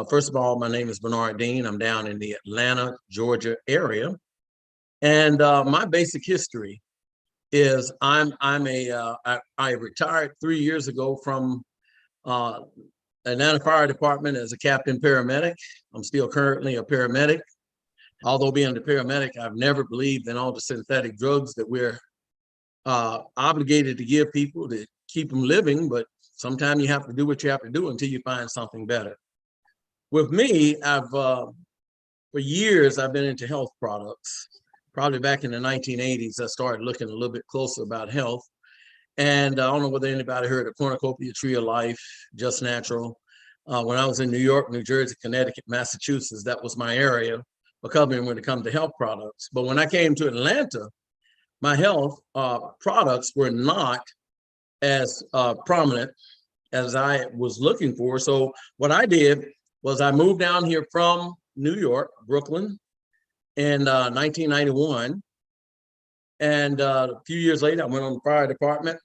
First of all, my name is Bernard Dean. I'm down in the Atlanta, Georgia area. And my basic history is I retired 3 years ago from uh, Atlanta Fire Department as a captain paramedic. I'm still currently a paramedic. Although being a paramedic, I've never believed in all the synthetic drugs that we're obligated to give people to keep them living, but sometimes you have to do what you have to do until you find something better. With me, for years, I've been into health products. Probably back in the 1980s, I started looking a little bit closer about health. And I don't know whether anybody heard of Cornucopia Tree of Life, Just Natural. When I was in New York, New Jersey, Connecticut, Massachusetts, that was my area for covering when it comes to health products. But when I came to Atlanta, my health products were not as prominent as I was looking for. So what I did was I moved down here from New York, Brooklyn, in 1991. And a few years later, I went on the fire department.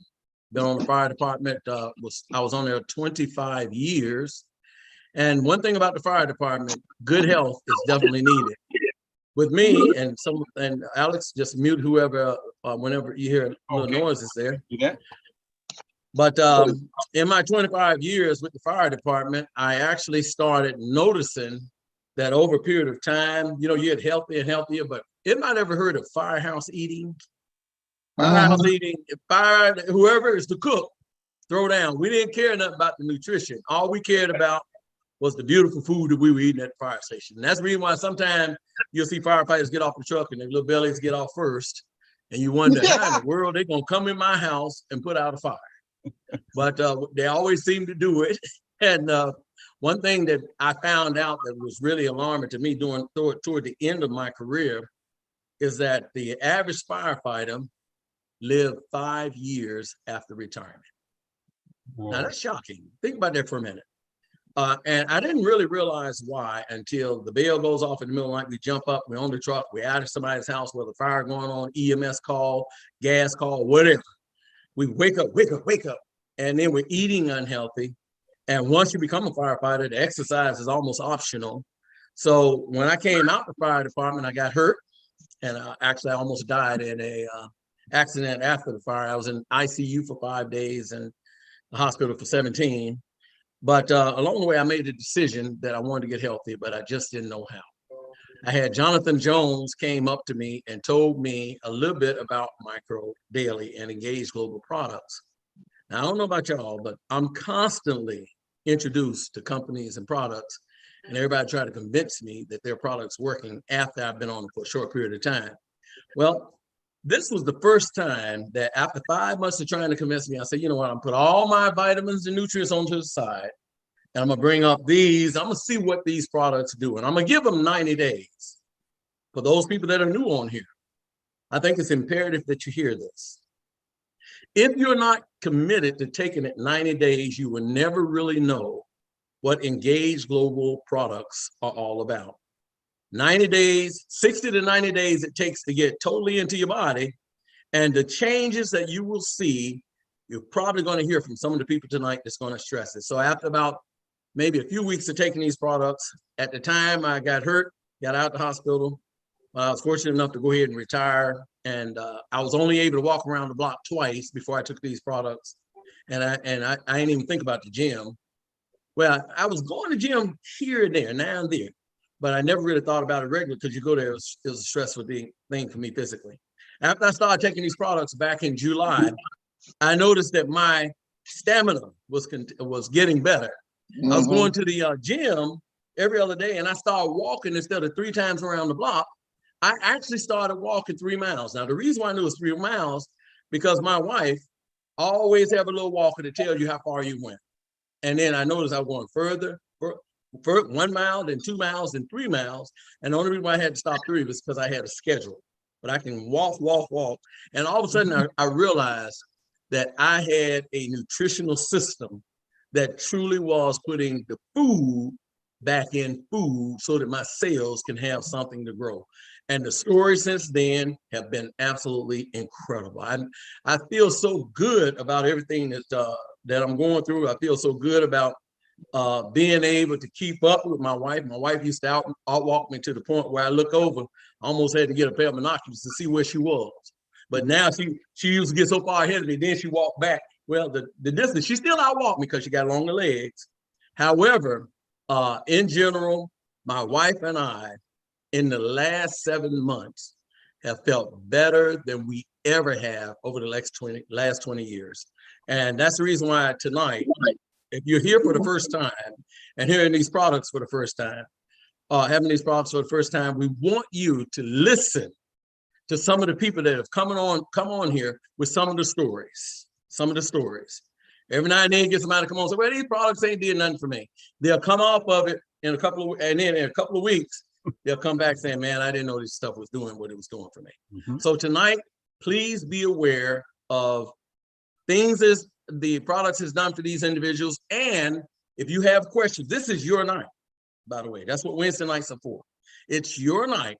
Been on the fire department, I was on there 25 years. And one thing about the fire department, good health is definitely needed. With me and Alex, just mute whoever, whenever you hear little noises there. Yeah. But in my 25 years with the fire department, I actually started noticing that over a period of time, you get healthier and healthier, but anybody ever heard of firehouse eating? Firehouse eating, whoever is the cook, throw down. We didn't care nothing about the nutrition. All we cared about was the beautiful food that we were eating at the fire station. And that's the reason why sometimes you'll see firefighters get off the truck and their little bellies get off first. And you wonder, how in the world they're going to come in my house and put out a fire? But they always seem to do it. And one thing that I found out that was really alarming to me toward the end of my career is that the average firefighter lived 5 years after retirement. Whoa. Now that's shocking. Think about that for a minute. And I didn't really realize why until the bell goes off in the middle of the night. We jump up, we're on the truck, we're out of somebody's house, whether fire going on, EMS call, gas call, whatever. We wake up, and then we're eating unhealthy. And once you become a firefighter, the exercise is almost optional. So when I came out the fire department, I got hurt, and I almost died in a accident after the fire. I was in ICU for 5 days and the hospital for 17. But along the way, I made a decision that I wanted to get healthy, but I just didn't know how. I had Jonathan Jones came up to me and told me a little bit about Micro Daily and Engage Global Products. Now, I don't know about y'all, but I'm constantly introduced to companies and products, and everybody try to convince me that their product's working after I've been on it for a short period of time. Well, this was the first time that after 5 months of trying to convince me, I said, you know what, I'm gonna put all my vitamins and nutrients onto the side, and I'm gonna bring up these, I'm gonna see what these products do, and I'm gonna give them 90 days. For those people that are new on here, I think it's imperative that you hear this. If you're not committed to taking it 90 days, you will never really know what Engage Global Products are all about. 90 days, 60 to 90 days it takes to get totally into your body. And the changes that you will see, you're probably going to hear from some of the people tonight that's going to stress it. So after about maybe a few weeks of taking these products, at the time I got hurt, got out of the hospital, I was fortunate enough to go ahead and retire. And I was only able to walk around the block twice before I took these products. And I didn't even think about the gym. Well, I was going to gym here and there, now and there, but I never really thought about it regularly because you go there, it was a stressful thing for me physically. After I started taking these products back in July, I noticed that my stamina was getting better. I was going to the gym every other day, and I started walking instead of 3 times around the block. I actually started walking 3 miles. Now, the reason why I knew it was 3 miles, because my wife always have a little walker to tell you how far you went. And then I noticed I was going further, 1 mile, then 2 miles, then 3 miles. And the only reason why I had to stop 3 was because I had a schedule. But I can walk. And all of a sudden, I realized that I had a nutritional system that truly was putting the food back in food so that my cells can have something to grow. And the stories since then have been absolutely incredible. I feel so good about everything that I'm going through. I feel so good about being able to keep up with my wife. My wife used to outwalk me to the point where I look over, I almost had to get a pair of binoculars to see where she was. But now she used to get so far ahead of me, then she walked back. Well, the distance, she still outwalked me because she got longer legs. However, in general, my wife and I, in the last 7 months, have felt better than we ever have over the last 20 years. And that's the reason why tonight, if you're here for the first time and hearing these products for the first time, having these products for the first time, we want you to listen to some of the people that have come on here with some of the stories. Every now and then get somebody to come on and say, well, these products ain't did nothing for me. They'll come off of it in a couple of weeks, they'll come back saying, man, I didn't know this stuff was doing what it was doing for me. Mm-hmm. So tonight, please be aware of things as the products has done for these individuals. And if you have questions, this is your night, by the way. That's what Wednesday nights are for. It's your night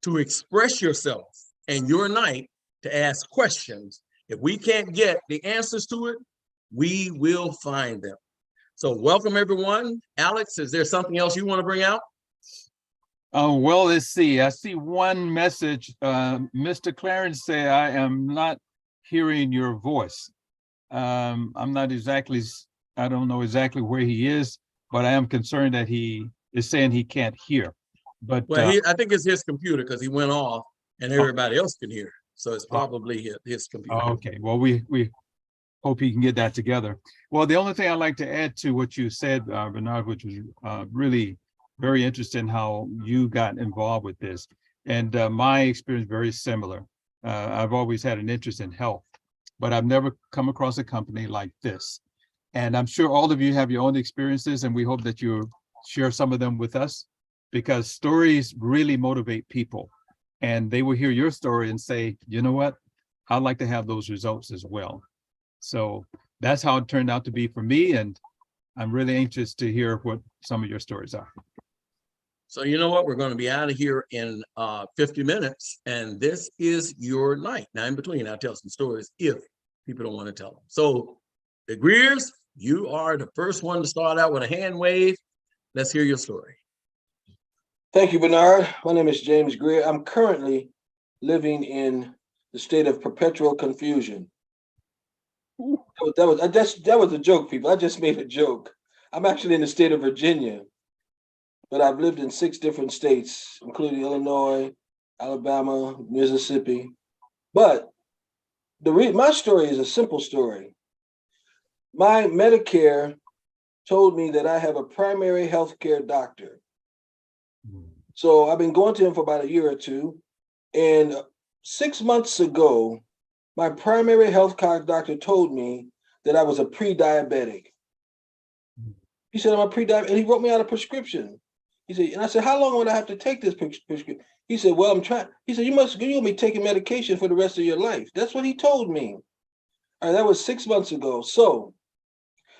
to express yourself and your night to ask questions. If we can't get the answers to it, we will find them. So welcome, everyone. Alex, is there something else you want to bring out? Well, let's see. I see one message. Mr. Clarence said, I am not hearing your voice. I'm not exactly, I don't know exactly where he is, but I am concerned that he is saying he can't hear. But well, I think it's his computer because he went off and everybody else can hear. So it's probably his computer. Okay, well, we hope he can get that together. Well, the only thing I'd like to add to what you said, Bernard, which was really very interesting how you got involved with this. And my experience very similar. I've always had an interest in health, but I've never come across a company like this. And I'm sure all of you have your own experiences, and we hope that you share some of them with us, because stories really motivate people. And they will hear your story and say, you know what, I'd like to have those results as well. So that's how it turned out to be for me. And I'm really anxious to hear what some of your stories are. So you know what, we're going to be out of here in 50 minutes, and this is your night. Now in between, I'll tell some stories if people don't want to tell them. So the Greers, you are the first one to start out with a hand wave. Let's hear your story. Thank you, Bernard. My name is James Greer. I'm currently living in the state of perpetual confusion. That was a joke, people. I just made a joke. I'm actually in the state of Virginia, but I've lived in 6 different states, including Illinois, Alabama, Mississippi. But my story is a simple story. My Medicare told me that I have a primary health care doctor. So I've been going to him for about a year or two. And 6 months ago, my primary health care doctor told me that I was a pre-diabetic. He said, I'm a pre-diabetic, and he wrote me out a prescription. He said, and I said, how long would I have to take this prescription? He said, well, I'm trying. He said, you'll be taking medication for the rest of your life. That's what he told me. All right, that was 6 months ago. So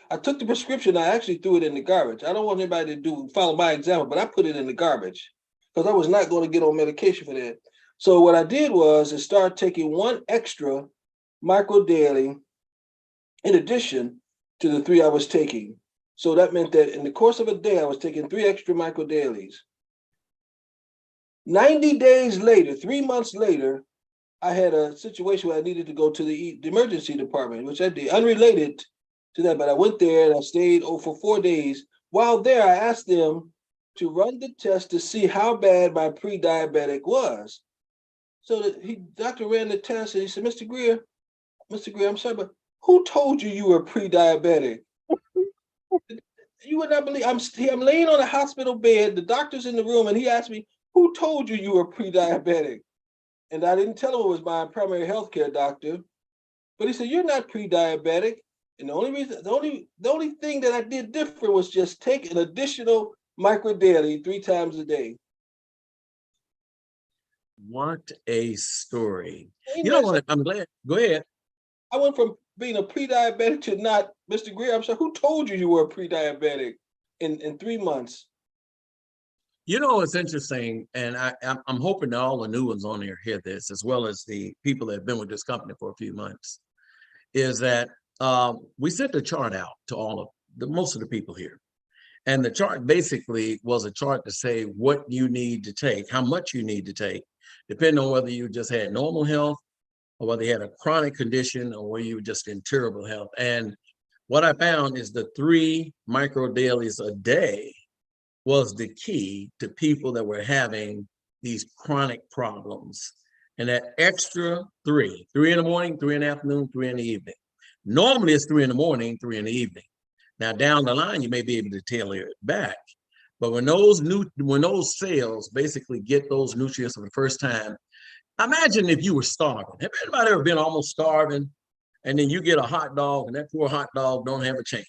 I took the prescription. I actually threw it in the garbage. I don't want anybody to follow my example, but I put it in the garbage because I was not going to get on medication for that. So what I did was start taking 1 extra micro daily in addition to the 3 I was taking. So that meant that in the course of a day, I was taking 3 extra micro dailies. 90 days later, 3 months later, I had a situation where I needed to go to the emergency department, which I did, unrelated to that, but I went there and I stayed for 4 days. While there, I asked them to run the test to see how bad my pre-diabetic was. So the doctor ran the test and he said, Mr. Greer, I'm sorry, but who told you you were pre-diabetic? You would not believe, I'm laying on a hospital bed, the doctor's in the room, and he asked me, who told you you were pre-diabetic? And I didn't tell him it was my primary healthcare doctor, but he said, you're not pre-diabetic. And the only thing that I did different was just take an additional micro daily 3 times a day. What a story. You know what? I'm glad. Go ahead. I went from being a pre-diabetic to not. Mr. Greer, I'm sorry, who told you you were a pre-diabetic in 3 months? You know, it's interesting, and I'm hoping that all the new ones on here hear this, as well as the people that have been with this company for a few months, is that we sent the chart out to most of the people here. And the chart basically was a chart to say what you need to take, how much you need to take, depending on whether you just had normal health or whether you had a chronic condition or whether you were just in terrible health. And what I found is the 3 micro dailies a day was the key to people that were having these chronic problems. And that extra 3 in the morning, 3 in the afternoon, 3 in the evening. Normally it's 3 in the morning, 3 in the evening. Now down the line, you may be able to tailor it back. But when those cells basically get those nutrients for the first time, imagine if you were starving. Have anybody ever been almost starving and then you get a hot dog and that poor hot dog don't have a chance?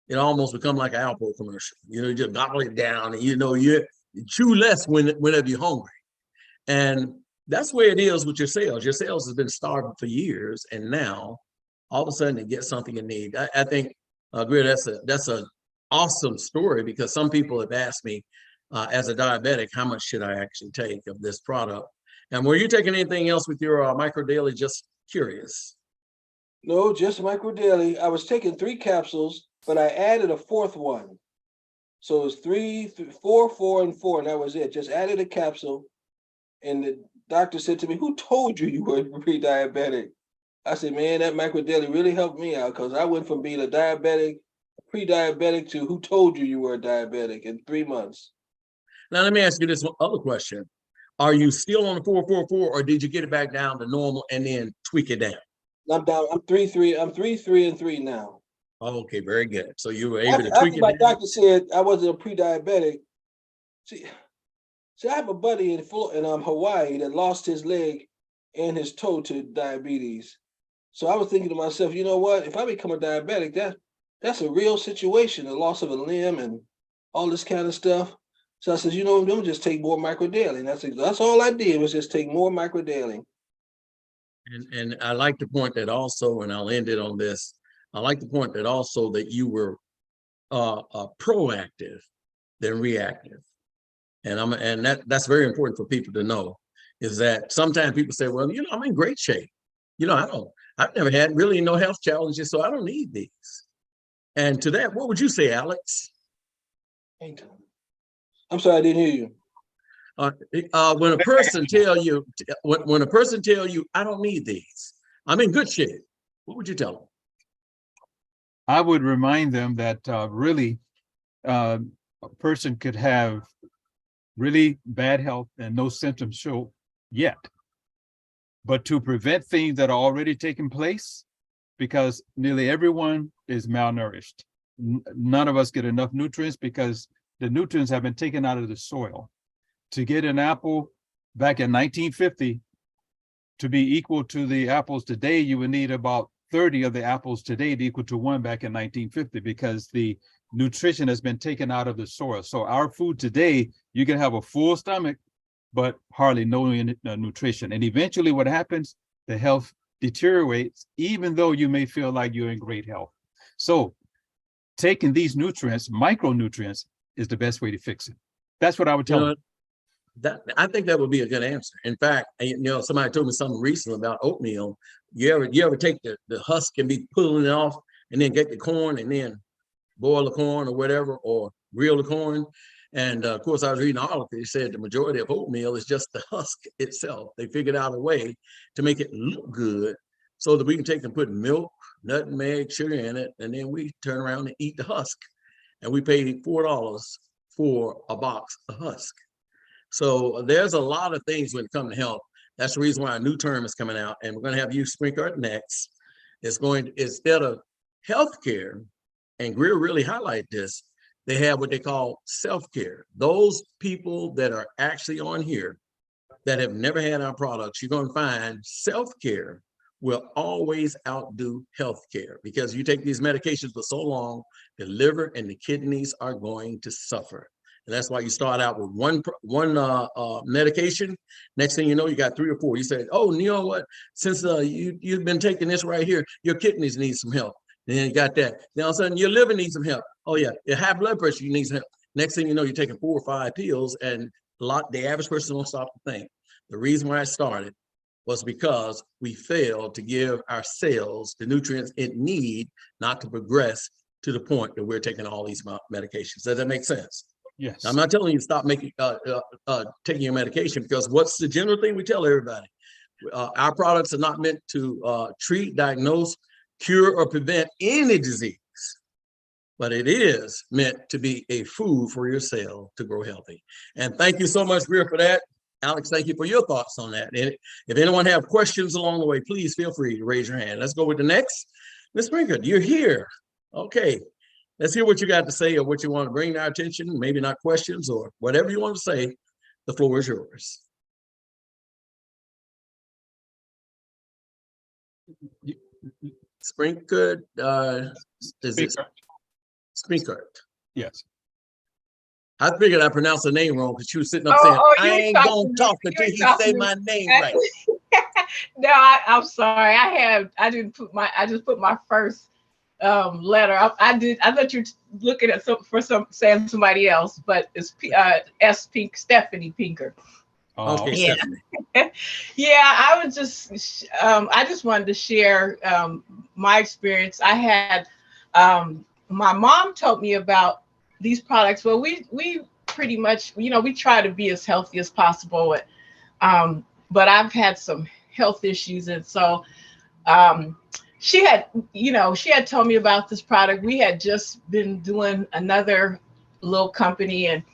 It almost become like an Alpo commercial. You know, you just gobble it down and you know, you chew less whenever you're hungry. And that's where it is with your cells. Your cells has been starving for years, and now all of a sudden it gets something it need. I think, Greer, that's an awesome story, because some people have asked me as a diabetic, how much should I actually take of this product? And were you taking anything else with your micro daily? Just curious. No, just micro daily. I was taking 3 capsules, but I added a 4th one. So it was 3, 4, 4, and 4, and that was it. Just added a capsule. And the doctor said to me, "Who told you were pre-diabetic?" I said, "Man, that micro daily really helped me out, because I went from being a diabetic, pre-diabetic, to who told you were a diabetic in 3 months." Now, let me ask you this other question. Are you still on the 444, or did you get it back down to normal and then tweak it down? I'm down. I'm 3, 3, and 3 now. Okay, very good. So you were able to After tweak it my down? doctor said I wasn't a pre-diabetic, see, I have a buddy in Hawaii that lost his leg and his toe to diabetes. So I was thinking to myself, you know what? If I become a diabetic, that's a real situation, the loss of a limb and all this kind of stuff. So I said, you know, don't just take more micro daily. And that's all I did, was just take more micro daily. And I like to point that also, and I'll end it on this. I like to point that also that you were proactive than reactive. And that's very important for people to know, is that sometimes people say, well, you know, I'm in great shape. You know, I've never had really no health challenges, so I don't need these. And to that, what would you say, Alex? I'm sorry, I didn't hear you. When a person tell you, I don't need these, I'm in good shape, what would you tell them? I would remind them that really a person could have really bad health and no symptoms show yet. But to prevent things that are already taking place, because nearly everyone is malnourished. None of us get enough nutrients because the nutrients have been taken out of the soil. To get an apple back in 1950 to be equal to the apples today, you would need about 30 of the apples today to equal to 1 back in 1950, because the nutrition has been taken out of the soil. So our food today, you can have a full stomach, but hardly no nutrition. And eventually what happens, the health deteriorates, even though you may feel like you're in great health. So taking these nutrients, micronutrients, is the best way to fix it. That's what I would tell them. I think that would be a good answer. In fact, you know, somebody told me something recently about oatmeal. You ever take the husk and be pulling it off, and then get the corn and then boil the corn or whatever, or grill the corn? And of course, I was reading an article. They said the majority of oatmeal is just the husk itself. They figured out a way to make it look good so that we can take and put milk, nutmeg, sugar in it, and then we turn around and eat the husk. And we paid $4 for a box of husk. So there's a lot of things when it comes to health. That's the reason why a new term is coming out, and we're going to have you sprinkle it next. It's going to, instead of healthcare, and Greer really highlight this, they have what they call self-care. Those people that are actually on here that have never had our products, you're going to find self-care will always outdo healthcare, because you take these medications for so long, the liver and the kidneys are going to suffer. And that's why you start out with one medication. Next thing you know, you got 3 or 4. You say, oh, you know what? Since you've been taking this right here, your kidneys need some help. And then you got that. Then all of a sudden, your liver needs some help. Oh yeah, your high blood pressure, you need some help. Next thing you know, you're taking 4 or 5 pills, and the average person won't stop to think. The reason why I started was because we failed to give our cells the nutrients it need not to progress to the point that we're taking all these medications. Does that make sense? Yes. I'm not telling you to stop taking your medication, because what's the general thing we tell everybody? Our products are not meant to treat, diagnose, cure, or prevent any disease, but it is meant to be a food for your cell to grow healthy. And thank you so much, Greer, for that. Alex, thank you for your thoughts on that. And if anyone have questions along the way, please feel free to raise your hand. Let's go with the next. Ms. Brinker, you're here. Okay, let's hear what you got to say, or what you want to bring to our attention. Maybe not questions, or whatever you want to say. The floor is yours. Sprinkard, is it Sprinkard? Yes. I figured I pronounced the name wrong, because she was sitting up saying, I ain't gonna talk until he say my name right. No, I'm sorry. I just put my first letter. I thought you were looking at saying somebody else, but it's Stephanie Pinker. Okay, yeah. Stephanie. Yeah, I just wanted to share my experience. I had my mom told me about these products. Well, we pretty much, we try to be as healthy as possible, but I've had some health issues, and so she had told me about this product. We had just been doing another little company, and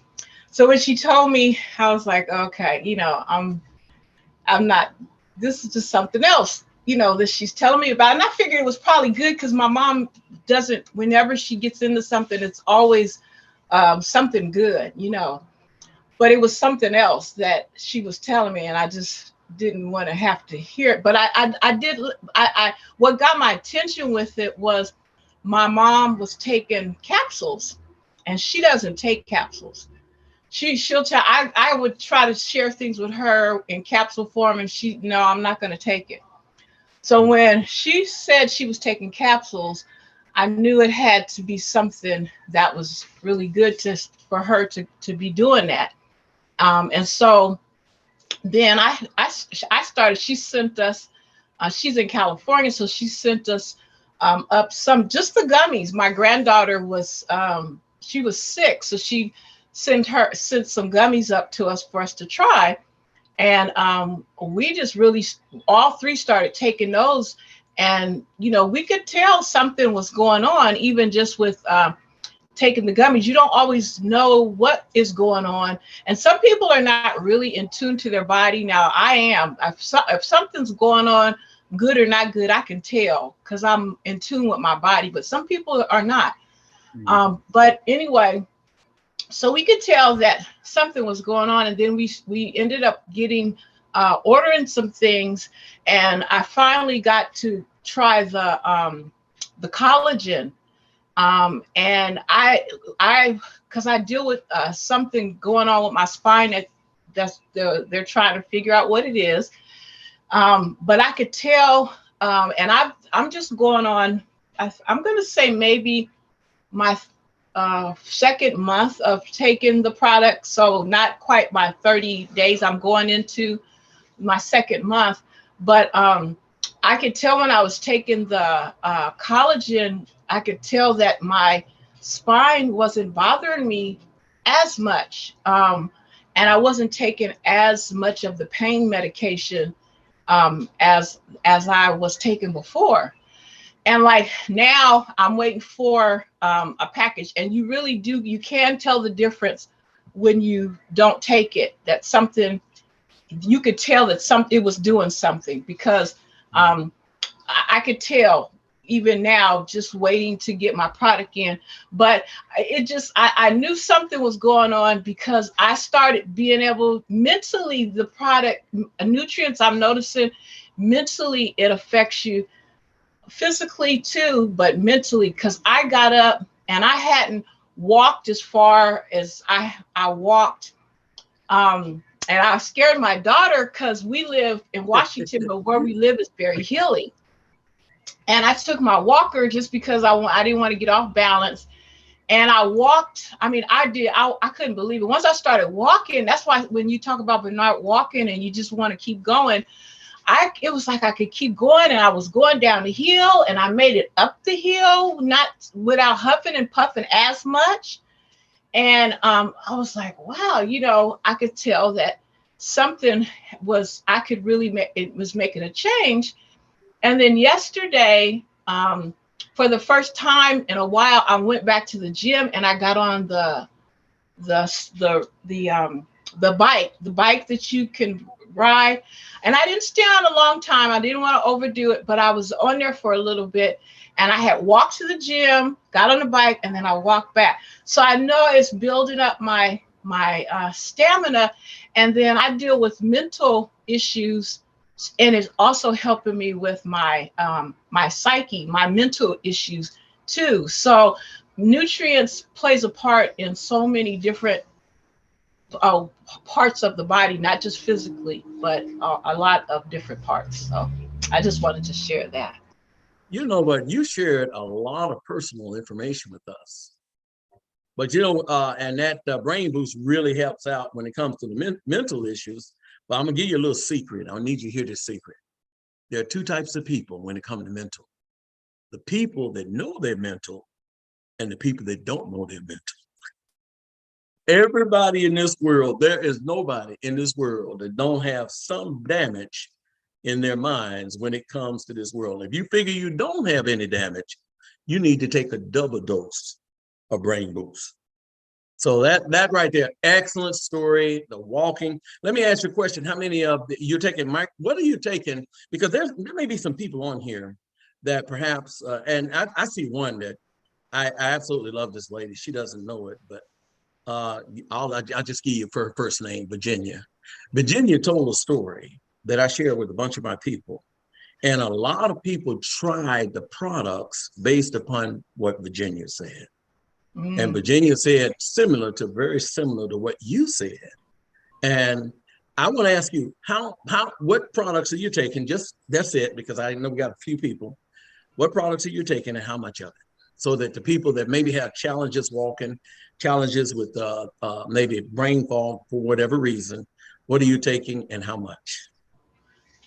so when she told me, I was like, okay, I'm not, this is just something else, that she's telling me about. And I figured it was probably good, because my mom doesn't, whenever she gets into something, it's always something good, but it was something else that she was telling me, and I just didn't want to have to hear it. But what got my attention with it was my mom was taking capsules, and she doesn't take capsules. She'll tell, I would try to share things with her in capsule form, and no, I'm not going to take it. So when she said she was taking capsules, I knew it had to be something that was really good for her to be doing that. And so then I started, she sent us, she's in California, so she sent us up just the gummies. My granddaughter was, she was sick, so she sent some gummies up to us for us to try. And we just really, all three started taking those. And, we could tell something was going on, even just with taking the gummies. You don't always know what is going on. And some people are not really in tune to their body. Now, I am. If something's going on, good or not good, I can tell, because I'm in tune with my body. But some people are not. But anyway, so we could tell that something was going on. And then we ended up ordering some things. And I finally got to try the collagen. And because I deal with something going on with my spine they're trying to figure out what it is. But I could tell, and I'm just going on, I'm going to say maybe my second month of taking the product. So not quite my 30 days. I'm going into my second month, but I could tell when I was taking the collagen, I could tell that my spine wasn't bothering me as much. And I wasn't taking as much of the pain medication as I was taking before. And like now I'm waiting for a package, and you can tell the difference when you don't take it, that something, you could tell that it was doing something, because I could tell even now just waiting to get my product in. But I knew something was going on, because I started being able mentally, the product nutrients, I'm noticing mentally it affects you physically too, but mentally, because I got up and I hadn't walked as far as I walked. And I scared my daughter, because we live in Washington, but where we live is very hilly. And I took my walker just because I didn't want to get off balance. And I walked. I mean, I couldn't believe it. Once I started walking, that's why when you talk about Bernard walking and you just want to keep going, it was like I could keep going, and I was going down the hill, and I made it up the hill, not without huffing and puffing as much. And I was like, wow, you know, I could tell that something was, I could really make, it was making a change. And then yesterday, for the first time in a while, I went back to the gym and I got on the bike that you can ride. And I didn't stay on a long time. I didn't want to overdo it, but I was on there for a little bit. And I had walked to the gym, got on the bike, and then I walked back. So I know it's building up my stamina. And then I deal with mental issues, and it's also helping me with my my psyche, my mental issues too. So nutrients plays a part in so many different parts of the body, not just physically, but a lot of different parts. So I just wanted to share that. You know what? You shared a lot of personal information with us. But you know, and that brain boost really helps out when it comes to the mental issues. But I'm gonna give you a little secret. I need you to hear this secret. There are two types of people when it comes to mental. The people that know they're mental and the people that don't know they're mental. Everybody in this world, there is nobody in this world that don't have some damage in their minds when it comes to this world. If you figure you don't have any damage, you need to take a double dose of brain boost. So that right there, excellent story, the walking. Let me ask you a question. How many of you're taking, Mike? What are you taking? Because there may be some people on here that perhaps, and I see one that I absolutely love this lady. She doesn't know it, but I'll just give you her first name, Virginia. Virginia told a story that I share with a bunch of my people. And a lot of people tried the products based upon what Virginia said. And Virginia said very similar to what you said. And I want to ask you, what products are you taking? Just, that's it, because I know we got a few people. What products are you taking and how much of it? So that the people that maybe have challenges walking, challenges with maybe brain fog for whatever reason, what are you taking and how much?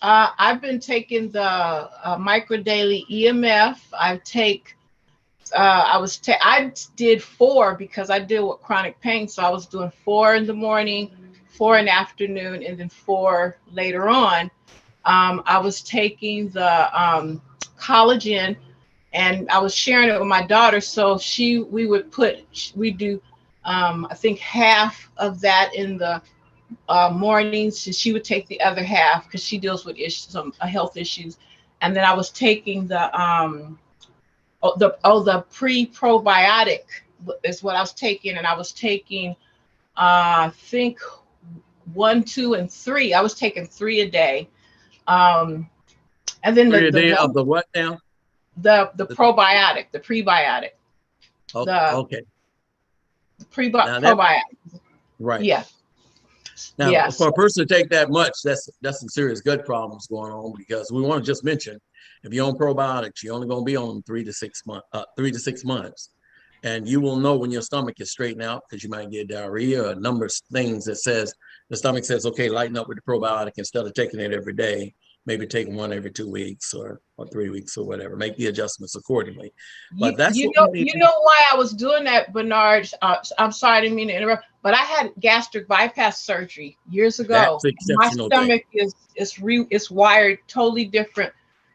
I've been taking the Micro Daily EMF. I did 4 because I deal with chronic pain. So I was doing 4 in the morning, 4 in the afternoon, and then 4 later on. I was taking the collagen, and I was sharing it with my daughter. So we do, I think half of that in the mornings, and she would take the other half because she deals with some health issues. And then I was taking the pre-probiotic is what I was taking, and I was taking I think 1, 2, and 3. I was taking 3 a day. And then 3 a day of the what now? The probiotic, the prebiotic. Okay. Probiotic. Right. Yeah. Now, yes. For a person to take that much, that's some serious gut problems going on, because we want to just mention, if you're on probiotics, you're only going to be on 3 to 6 months. And you will know when your stomach is straightened out, because you might get diarrhea or a number of things that says, the stomach says, okay, lighten up with the probiotic instead of taking it every day. Maybe take one every 2 weeks or 3 weeks or whatever. Make the adjustments accordingly. But that's you know why I was doing that, Bernard. I'm sorry, I didn't mean to interrupt. But I had gastric bypass surgery years ago. My stomach is wired totally different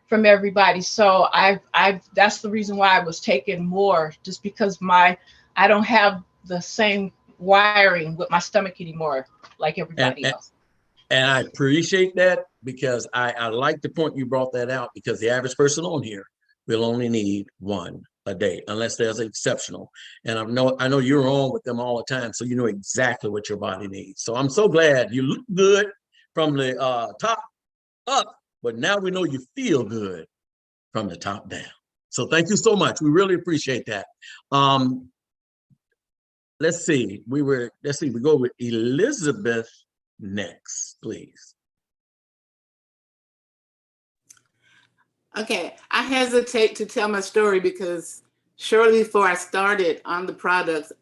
from everybody. So that's the reason why I was taking more, just because I don't have the same wiring with my stomach anymore like everybody else. And I appreciate that, because I like the point you brought that out, because the average person on here will only need 1 a day, unless there's an exceptional. And I know you're on with them all the time, so you know exactly what your body needs. So I'm so glad you look good from the top up, but now we know you feel good from the top down. So thank you so much. We really appreciate that. Let's see. We go with Elizabeth next, please. Okay, I hesitate to tell my story because shortly before I started on the products,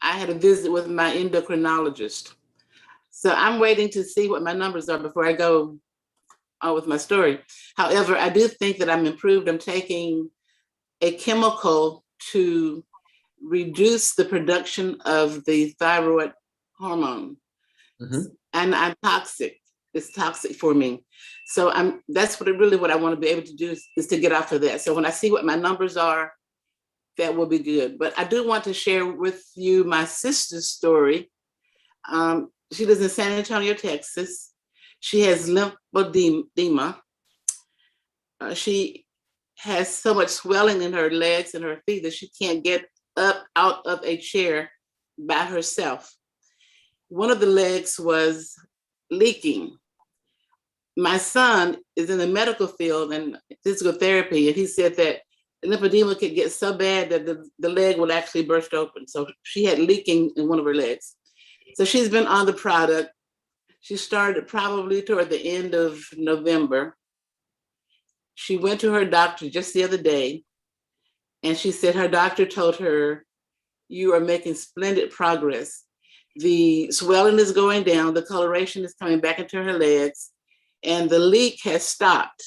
I had a visit with my endocrinologist. So I'm waiting to see what my numbers are before I go on with my story. However, I do think that I'm improved. I'm taking a chemical to reduce the production of the thyroid hormone. Mhm. And I'm toxic. It's toxic for me. So that's what I want to be able to do is to get off of that. So when I see what my numbers are, that will be good. But I do want to share with you my sister's story. She lives in San Antonio, Texas. She has lymphedema. She has so much swelling in her legs and her feet that she can't get up out of a chair by herself. One of the legs was leaking. My son is in the medical field and physical therapy, and he said that lymphedema could get so bad that the leg would actually burst open. So she had leaking in one of her legs. So she's been on the product. She started probably toward the end of November. She went to her doctor just the other day, and she said her doctor told her, "You are making splendid progress. The swelling is going down, the coloration is coming back into her legs, and the leak has stopped."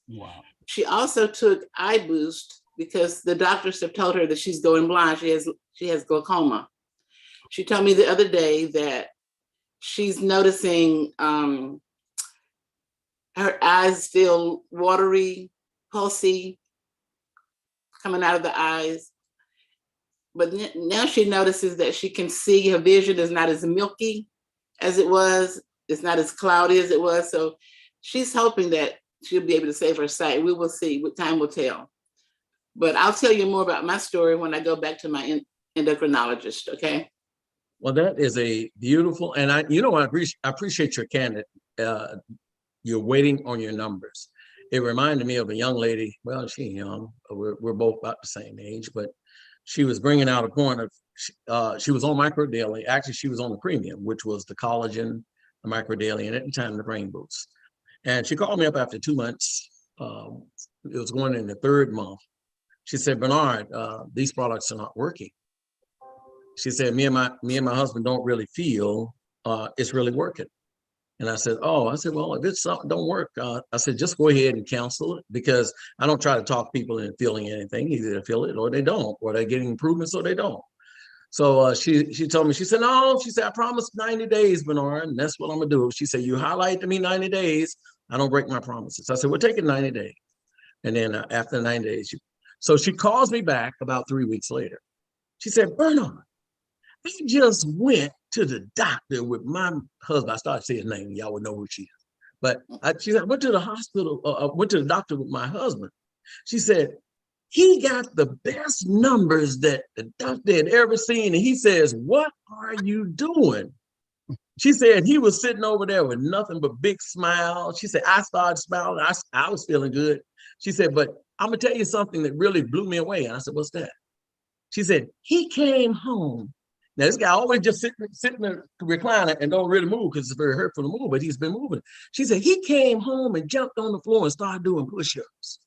Wow. She also took eye boost because the doctors have told her that she's going blind. She has glaucoma. She told me the other day that she's noticing her eyes feel watery, pulsy, coming out of the eyes. But now she notices that she can see, her vision is not as milky as it was. It's not as cloudy as it was. So she's hoping that she'll be able to save her sight. We will see, what time will tell. But I'll tell you more about my story when I go back to my endocrinologist, okay? Well, that is a beautiful, and I appreciate your candid. You're waiting on your numbers. It reminded me of a young lady. Well, she's young. We're both about the same age, but she was bringing out a point of she was on Micro Daily. Actually, she was on the premium, which was the collagen, the Micro Daily, and at the time the brain boost. And she called me up after 2 months. It was going in the third month. She said, "Bernard, these products are not working." She said, me and my husband don't really feel it's really working. And I said, "Oh," I said, "Well, if it's something don't work," I said, "just go ahead and cancel it, because I don't try to talk people into feeling anything. Either they feel it or they don't, or they're getting improvements or they don't." So she told me, she said, "No," she said, "I promised 90 days, Bernard, and that's what I'm gonna do." She said, "You highlight to me 90 days, I don't break my promises." I said, "We'll take it 90 days. And then after 90 days, so she calls me back about 3 weeks later. She said, "Bernard, I just went to the doctor with my husband." I started saying his name, y'all would know who she is. But she said, "I went to the hospital, went to the doctor with my husband." She said, "He got the best numbers that the doctor had ever seen." And he says, "What are you doing?" She said, he was sitting over there with nothing but big smiles. She said, I started smiling. I was feeling good. She said, "But I'm gonna tell you something that really blew me away." And I said, "What's that?" She said, "He came home." Now, this guy always just sit in the recliner and don't really move because it's very hurtful to move, but he's been moving. She said, "He came home and jumped on the floor and started doing push-ups."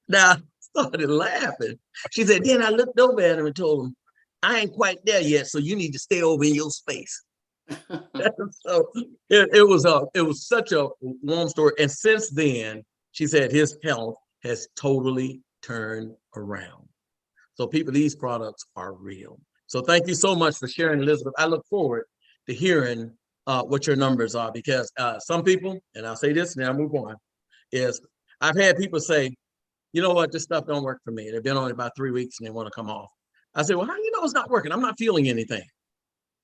Now, I started laughing. She said, "Then I looked over at him and told him, I ain't quite there yet, so you need to stay over in your space." So it was such a warm story. And since then, she said his health has totally turned around. So people, these products are real. So thank you so much for sharing, Elizabeth. I look forward to hearing what your numbers are, because some people, and I'll say this and then I'll move on, is I've had people say, "You know what, this stuff don't work for me." They've been on it about 3 weeks and they want to come off. I said, "Well, how do you know it's not working? I'm not feeling anything."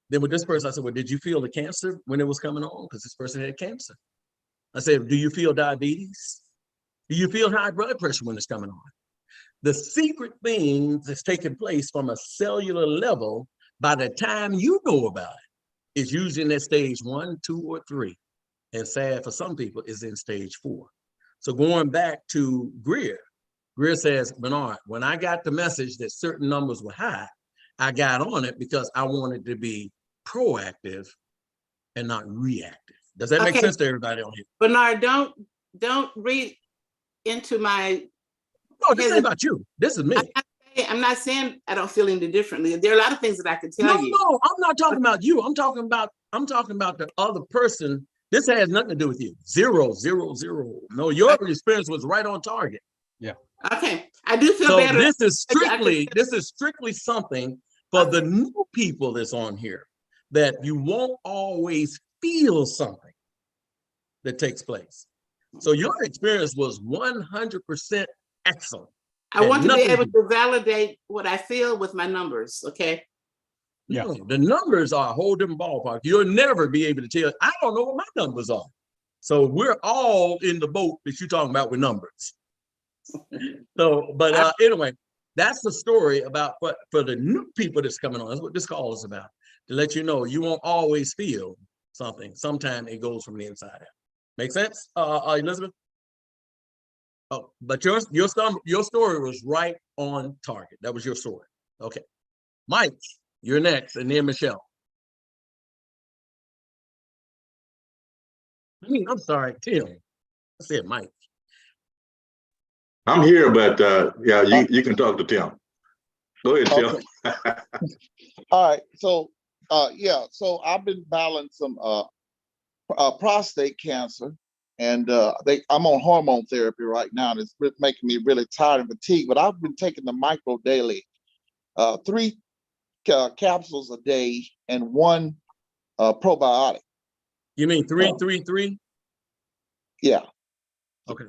Then with this person, I said, "Well, did you feel the cancer when it was coming on?" Because this person had cancer. I said, "Do you feel diabetes? Do you feel high blood pressure when it's coming on?" The secret things that's taking place from a cellular level, by the time you know about it, is usually in stage 1, 2, or 3. And sad for some people, is in stage 4. So going back to Greer says, "Bernard, when I got the message that certain numbers were high, I got on it because I wanted to be proactive and not reactive." Does that make sense to everybody on here? Bernard, don't read into my. No, this ain't about you. This is me. I'm not saying I don't feel any differently. There are a lot of things that I can tell you. No, I'm not talking about you. I'm talking about the other person This has nothing to do with you. 0, 0, 0. No, your experience was right on target. Okay, I do feel So better. this is strictly something for the new people that's on here, that you won't always feel something that takes place. So your experience was 100% excellent. I want to be nothing able to- to validate what I feel with my numbers, okay? Yeah. No, the numbers are a whole different ballpark. You'll never be able to tell. I don't know what my numbers are. So we're all in the boat that you're talking about with numbers. So, but anyway, that's the story about what for the new people that's coming on. That's what this call is about. To let you know, you won't always feel something. Sometimes it goes from the inside out. Make sense, Elizabeth? Oh, but your story was right on target. That was your story. Okay, Mike, you're next, and then Michelle. I'm sorry, Tim. I said Mike. I'm here, but yeah, you can talk to Tim. Go ahead, Tim. Okay. All right. So yeah, so I've been battling some prostate cancer, and I'm on hormone therapy right now, and it's making me really tired and fatigued. But I've been taking the Micro Daily, 3 capsules a day and 1 probiotic. You mean 333? Yeah. Okay.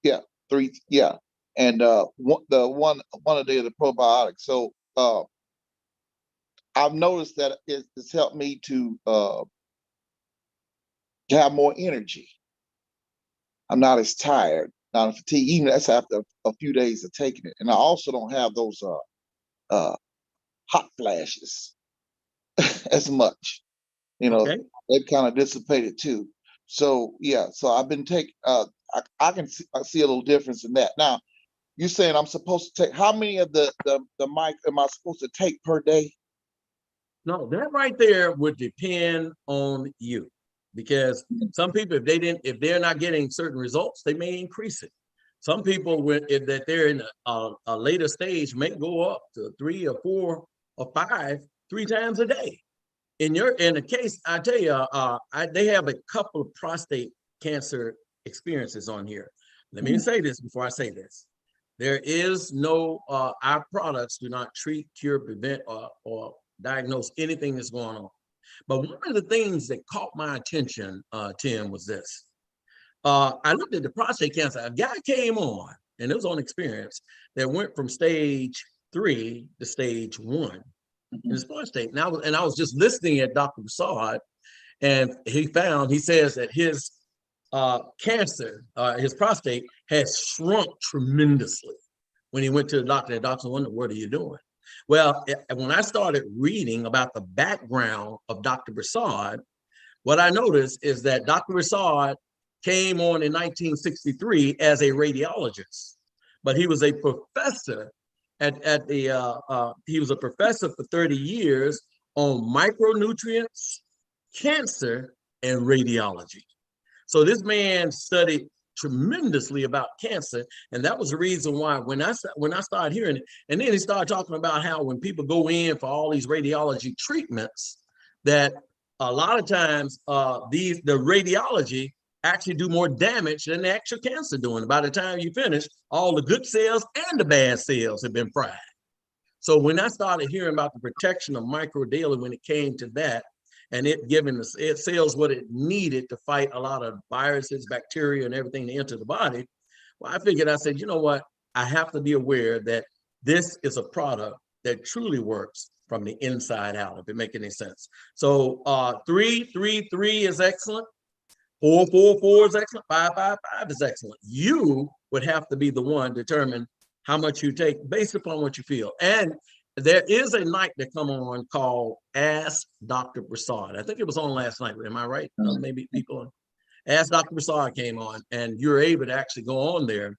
Yeah, 3. Yeah, and one a day of the probiotic. So I've noticed that it's helped me to have more energy. I'm not as tired, not as fatigued, even that's after a few days of taking it. And I also don't have those hot flashes as much. You know, Okay. they've kind of dissipated too. So yeah, so I've been taking. I can see a little difference in that. Now, you're saying I'm supposed to take how many of the mic am I supposed to take per day? No, that right there would depend on you, because some people, if they're not getting certain results, they may increase it. Some people, if that they're in a later stage, may go up to 3 or 4 or 5, 3 times a day. In the case, I tell you, they have a couple of prostate cancer experiences on here. Let me say this before I say this. There is no, our products do not treat, cure, prevent, or diagnose anything that's going on. But one of the things that caught my attention, Tim, was this. I looked at the prostate cancer. A guy came on, and it was on experience, that went from stage 3 to stage 1 in his prostate. And I was just listening at Dr. Prasad, and he says that his cancer, his prostate has shrunk tremendously. When he went to the doctor wondered, what are you doing? Well, when I started reading about the background of Dr. Prasad, what I noticed is that Dr. Prasad came on in 1963 as a radiologist, but he was a professor he was a professor for 30 years on micronutrients, cancer, and radiology. So this man studied tremendously about cancer, and that was the reason why when I started hearing it, and then he started talking about how when people go in for all these radiology treatments, that a lot of times the radiology actually do more damage than the actual cancer doing. By the time you finish, all the good cells and the bad cells have been fried. So when I started hearing about the protection of Micro Daily, when it came to that, and it giving the cells what it needed to fight a lot of viruses, bacteria, and everything to enter the body, well, I said, you know what? I have to be aware that this is a product that truly works from the inside out, if it makes any sense. So 333 is excellent. 444 is excellent. 555 is excellent. You would have to be the one to determine how much you take based upon what you feel. And there is a night that come on called Ask Dr. Prasad. I think it was on last night. Am I right? Maybe people. Ask Dr. Prasad came on, and you're able to actually go on there.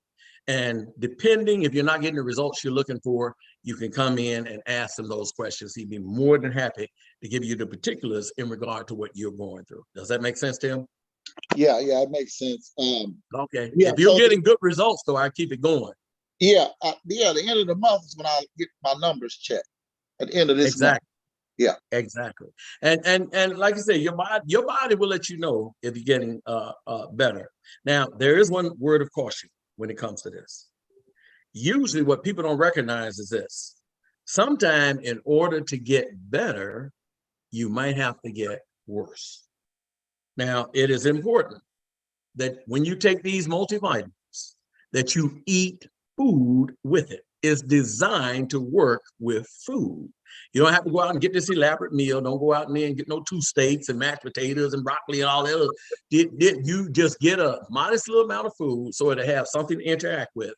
And depending if you're not getting the results you're looking for, you can come in and ask him those questions. He'd be more than happy to give you the particulars in regard to what you're going through. Does that make sense, Tim? Yeah, it makes sense. Okay. Yeah, if you're so getting good results, though, I keep it going. Yeah, the end of the month is when I get my numbers checked. At the end of this month. Exactly. And like I say, your body will let you know if you're getting better. Now, there is one word of caution when it comes to this. Usually what people don't recognize is this. Sometime in order to get better, you might have to get worse. Now, it is important that when you take these multivitamins, that you eat food with it. It's designed to work with food. You don't have to go out and get this elaborate meal. Don't go out and then get no 2 steaks and mashed potatoes and broccoli and all that other. You just get a modest little amount of food so it'll have something to interact with.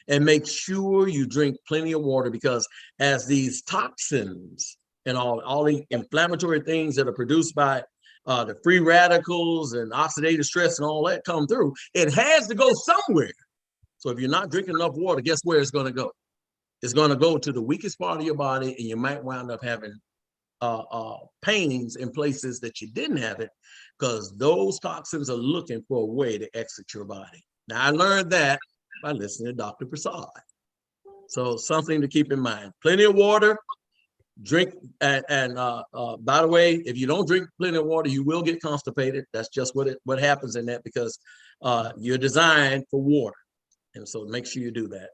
And make sure you drink plenty of water, because as these toxins and all the inflammatory things that are produced by the free radicals and oxidative stress and all that come through, it has to go somewhere. So if you're not drinking enough water, guess where it's going to go? It's going to go to the weakest part of your body, and you might wind up having pains in places that you didn't have it, because those toxins are looking for a way to exit your body. Now, I learned that by listening to Dr. Prasad. So something to keep in mind. Plenty of water, drink, and by the way, if you don't drink plenty of water, you will get constipated. That's just what happens in that, because you're designed for water. And so make sure you do that.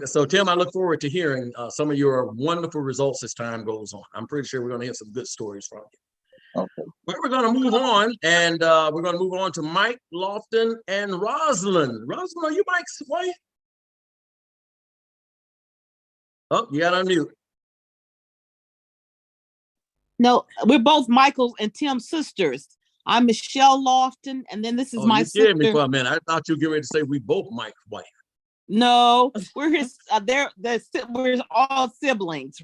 So Tim, I look forward to hearing some of your wonderful results as time goes on. I'm pretty sure we're going to hear some good stories from you. Okay. But we're going to move on, and we're going to move on to Mike Lofton and Rosalind. Rosalind, are you Mike's wife? Oh, you got to unmute. No, we're both Michael and Tim's sisters. I'm Michelle Lofton, and then this is my You scared me sister. for a minute. I thought you were getting ready to say we both Mike's wife. No, we're his. We're all siblings,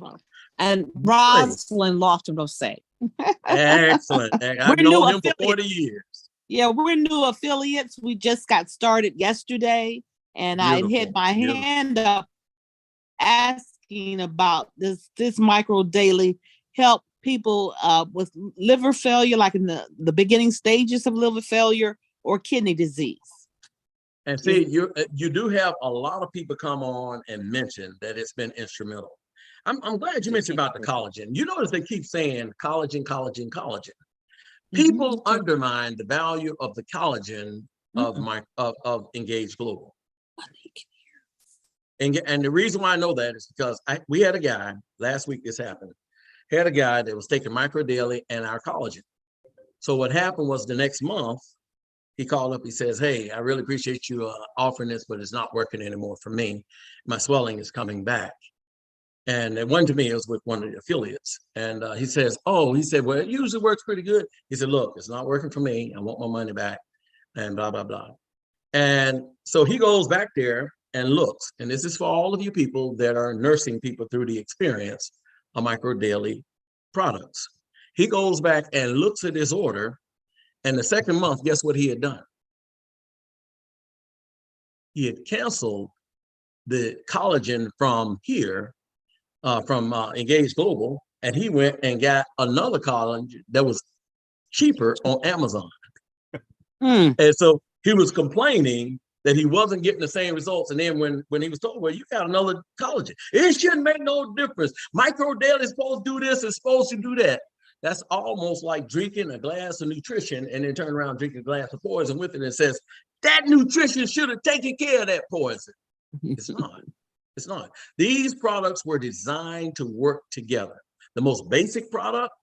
and Rosalind Lofton will say. Excellent. I've known him for 40 years. Yeah, we're new affiliates. We just got started yesterday, and I had my hand up asking about this micro daily help people with liver failure, like in the beginning stages of liver failure or kidney disease. And see, you do have a lot of people come on and mention that it's been instrumental. I'm glad you mentioned about the collagen. You notice they keep saying collagen, collagen, collagen. People undermine the value of the collagen of Engage Global. And the reason why I know that is because we had a guy last week. This happened. Had a guy that was taking Micro Daily and our collagen. So what happened was the next month, he called up, he says, hey, I really appreciate you offering this, but it's not working anymore for me. My swelling is coming back. And it wasn't to me, it was with one of the affiliates. And he said, well, it usually works pretty good. He said, look, it's not working for me. I want my money back and blah, blah, blah. And so he goes back there and looks, and this is for all of you people that are nursing people through the experience of Micro Daily products. He goes back and looks at his order, and the second month, guess what he had done? He had canceled the collagen from here, from Engage Global, and he went and got another collagen that was cheaper on Amazon. And so he was complaining that he wasn't getting the same results. And then when he was told, well, you got another collagen, it shouldn't make no difference. Micro Daily is supposed to do this, it's supposed to do that. That's almost like drinking a glass of nutrition and then turn around and drink a glass of poison with it and says, that nutrition should have taken care of that poison. It's not. It's not. These products were designed to work together. The most basic product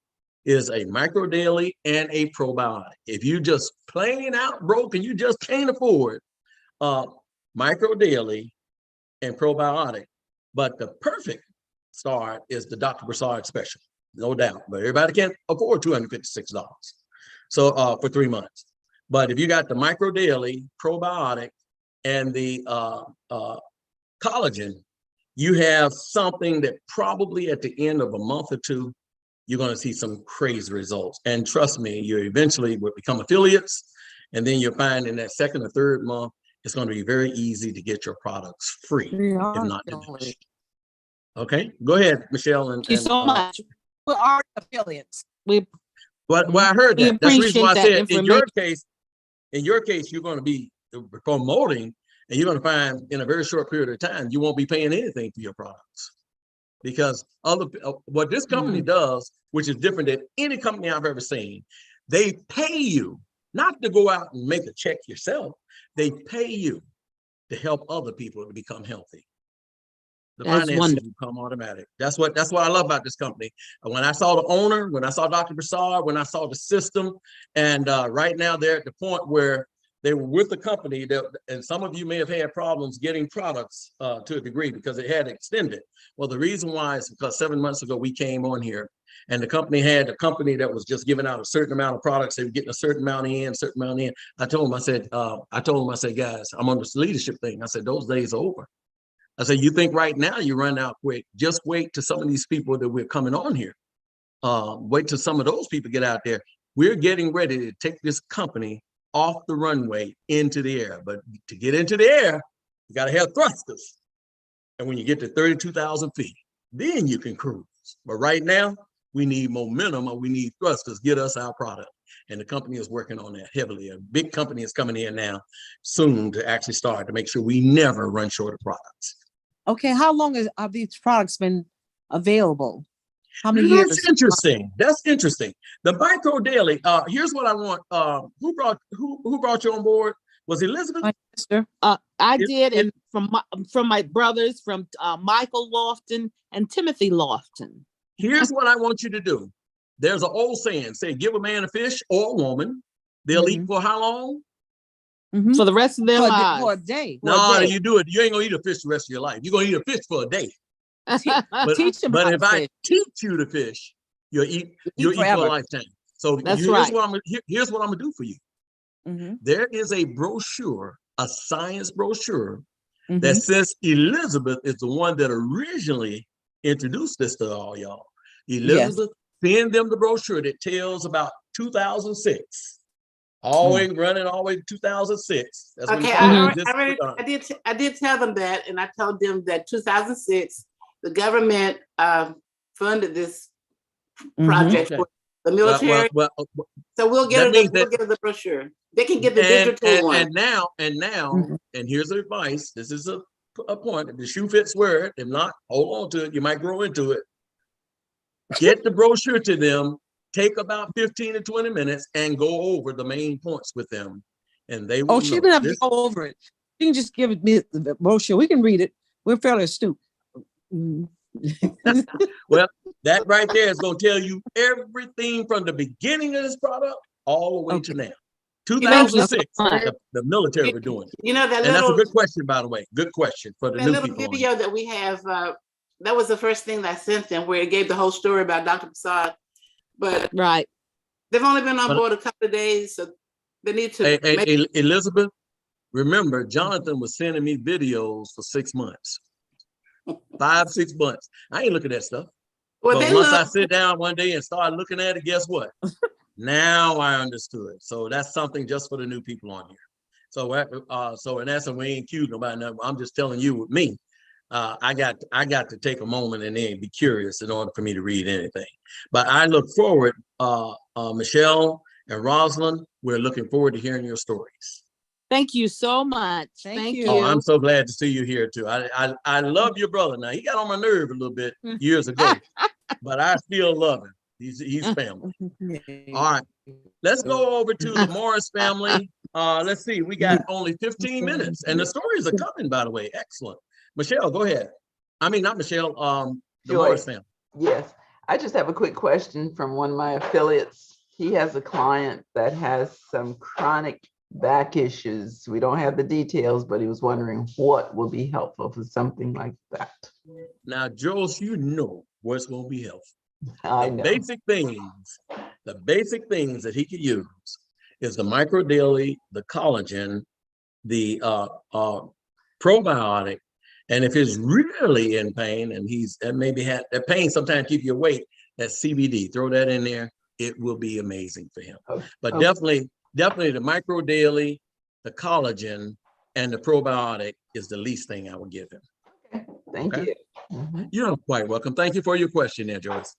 is a Micro Daily and a probiotic. If you just plain out broke and you just can't afford Micro Daily and probiotic, but the perfect start is the Dr. Prasad special, no doubt. But everybody can't afford $256. So for 3 months. But if you got the Micro Daily, probiotic, and the collagen, you have something that probably at the end of a month or two, you're going to see some crazy results. And trust me, you eventually will become affiliates, and then you'll find in that second or third month, it's going to be very easy to get your products free, if not diminished. Okay, go ahead, Michelle. Thank you so much. We are affiliates. Well, I heard that. That's the reason why I said in your case, you're going to be promoting, and you're going to find in a very short period of time, you won't be paying anything for your products. Because what this company does, which is different than any company I've ever seen, they pay you not to go out and make a check yourself. They pay you to help other people to become healthy. The That's finances wonderful. become automatic. That's what I love about this company. And when I saw the owner, when I saw Dr. Broussard, when I saw the system, and right now they're at the point where they were with the company that, and some of you may have had problems getting products to a degree because it had extended. Well, the reason why is because 7 months ago we came on here and the company had a company that was just giving out a certain amount of products. They were getting a certain amount in, certain amount in. I told them, I said, guys, I'm on this leadership thing. I said, those days are over. I said, you think right now you run out quick, just wait till some of these people that we're coming on here. Wait till some of those people get out there. We're getting ready to take this company off the runway into the air. But to get into the air, you got to have thrusters. And when you get to 32,000 feet, then you can cruise. But right now, we need momentum or we need thrusters, get us our product. And the company is working on that heavily. A big company is coming in now soon to actually start to make sure we never run short of products. Okay, how long have these products been available? How many years? That's interesting. That's interesting. The Micro Daily. Here's what I want. Who brought you on board? Was Elizabeth? My sister. I did, and from my brothers, from Michael Lofton and Timothy Lofton. Here's what I want you to do. There's an old saying, say, give a man a fish or a woman. They'll eat for how long? For the rest of their lives. For a day. No, you do it. You ain't gonna eat a fish the rest of your life. You're gonna eat a fish for a day. But, Teach them but how if to I fish. teach you to fish, you'll eat for a forever. lifetime. So That's right. Here's what I'm gonna do for you. There is a brochure, a science brochure that says Elizabeth is the one that originally introduced this to all y'all. Elizabeth, send them the brochure that tells about 2006. Always running all the way to 2006. That's Okay, I did tell them that, and I told them that 2006, the government funded this project for the military. So we'll get the brochure. They can get the digital one. And now, and here's the advice. This is a point. If the shoe fits, wear it. If not, hold on to it. You might grow into it. Get the brochure to them. Take about 15 to 20 minutes and go over the main points with them. And they will. Oh, she doesn't have to go over it. You can just give me the brochure. We can read it. We're fairly astute. Well, that right there is going to tell you everything from the beginning of this product all the way to now. 2006, the military were doing it. You know, and that's a good question, by the way. Good question for the new people. That little video that we have, that was the first thing that I sent them, where it gave the whole story about Dr. Broussard. But they've only been on board a couple of days, so they need to. Elizabeth, remember, Jonathan was sending me videos for 6 months, 5-6 months. I ain't looking at stuff. Well, but once I sit down one day and start looking at it, guess what? Now I understood. So that's something just for the new people on here. So in essence, we ain't cute nobody. I'm just telling you with me. I got to take a moment and then be curious in order for me to read anything. But I look forward, Michelle and Rosalind, we're looking forward to hearing your stories. Thank you so much. Thank you. Oh, I'm so glad to see you here too. I love your brother. Now he got on my nerve a little bit years ago, but I still love him. He's family. All right, let's go over to the Morris family. Let's see, we got only 15 minutes and the stories are coming, by the way. Excellent. Michelle, go ahead. I mean, not Michelle, the Morris family. Yes, I just have a quick question from one of my affiliates. He has a client that has some chronic back issues. We don't have the details, but he was wondering what will be helpful for something like that. Now, Jules, you know what's going to be helpful. I know. The basic things that he could use is the Micro Daily, the collagen, the probiotic. And if he's really in pain and that pain sometimes keep you awake, that CBD, throw that in there. It will be amazing for him. But definitely the Micro Daily, the collagen, and the probiotic is the least thing I would give him. Okay. Thank you. You're quite welcome. Thank you for your question there, Joyce.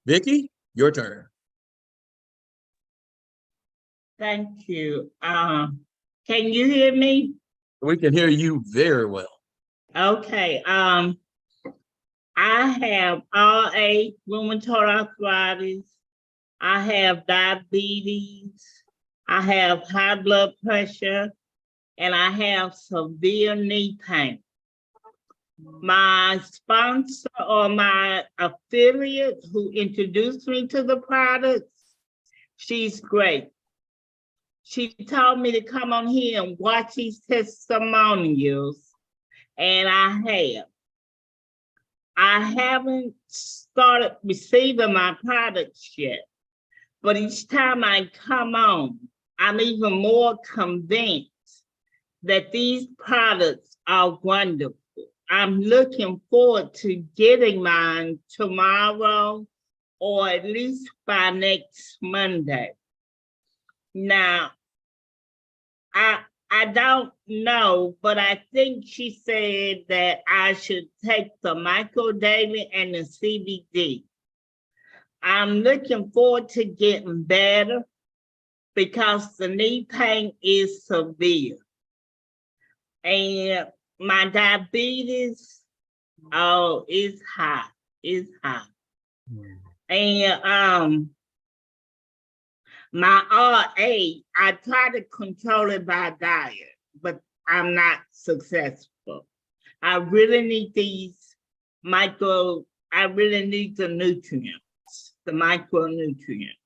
Vicky, your turn. Thank you. Can you hear me? We can hear you very well. Okay. I have RA, rheumatoid arthritis. I have diabetes. I have high blood pressure, and I have severe knee pain. My sponsor or my affiliate who introduced me to the products, she's great. She told me to come on here and watch these testimonials, and I have. I haven't started receiving my products yet, but each time I come on, I'm even more convinced that these products are wonderful. I'm looking forward to getting mine tomorrow or at least by next Monday. Now, I don't know, but I think she said that I should take the Micro Daily and the CBD. I'm looking forward to getting better because the knee pain is severe. And my diabetes, oh, it's high. It's high. And my RA, I try to control it by diet, but I'm not successful. I really need I really need the nutrients, the micronutrients.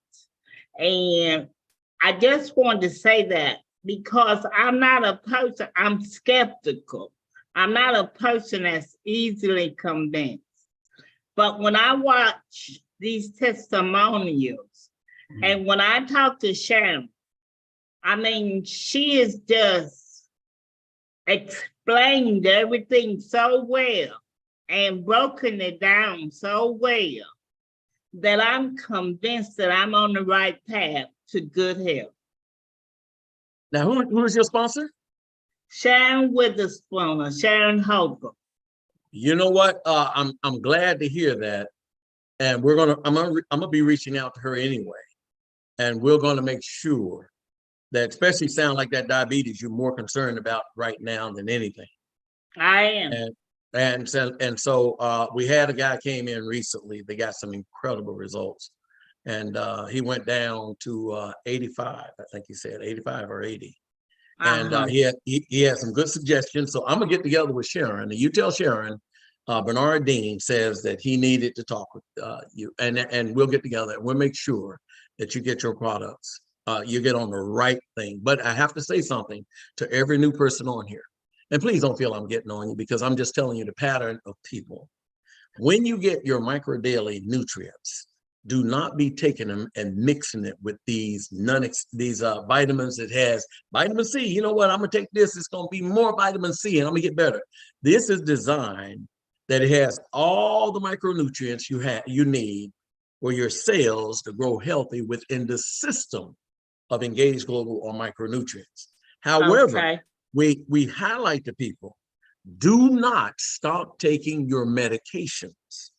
And I just wanted to say that because I'm not a person, I'm skeptical. I'm not a person that's easily convinced. But when I watch these testimonials, and when I talk to Sharon, I mean, she has just explained everything so well and broken it down so well that I'm convinced that I'm on the right path to good health. Now, who is your sponsor? Sharon Witherspoon or Sharon Hogan. You know what? I'm glad to hear that, and I'm gonna be reaching out to her anyway, and we're gonna make sure that, especially sound like that diabetes, you're more concerned about right now than anything. I am. And so we had a guy came in recently. They got some incredible results, and he went down to 85. I think he said 85 or 80. And he had some good suggestions. So I'm gonna get together with Sharon, and you tell Sharon, Bernard Dean says that he needed to talk with you, and we'll get together and we'll make sure that you get your products. You get on the right thing. But I have to say something to every new person on here. And please don't feel I'm getting on you, because I'm just telling you the pattern of people. When you get your Micro Daily nutrients, do not be taking them and mixing it with these vitamins that has vitamin C. You know what? I'm gonna take this. It's gonna be more vitamin C, and I'm gonna get better. This is designed that it has all the micronutrients you need for your cells to grow healthy within the system of Engage Global or micronutrients. However, we highlight to people, do not stop taking your medications.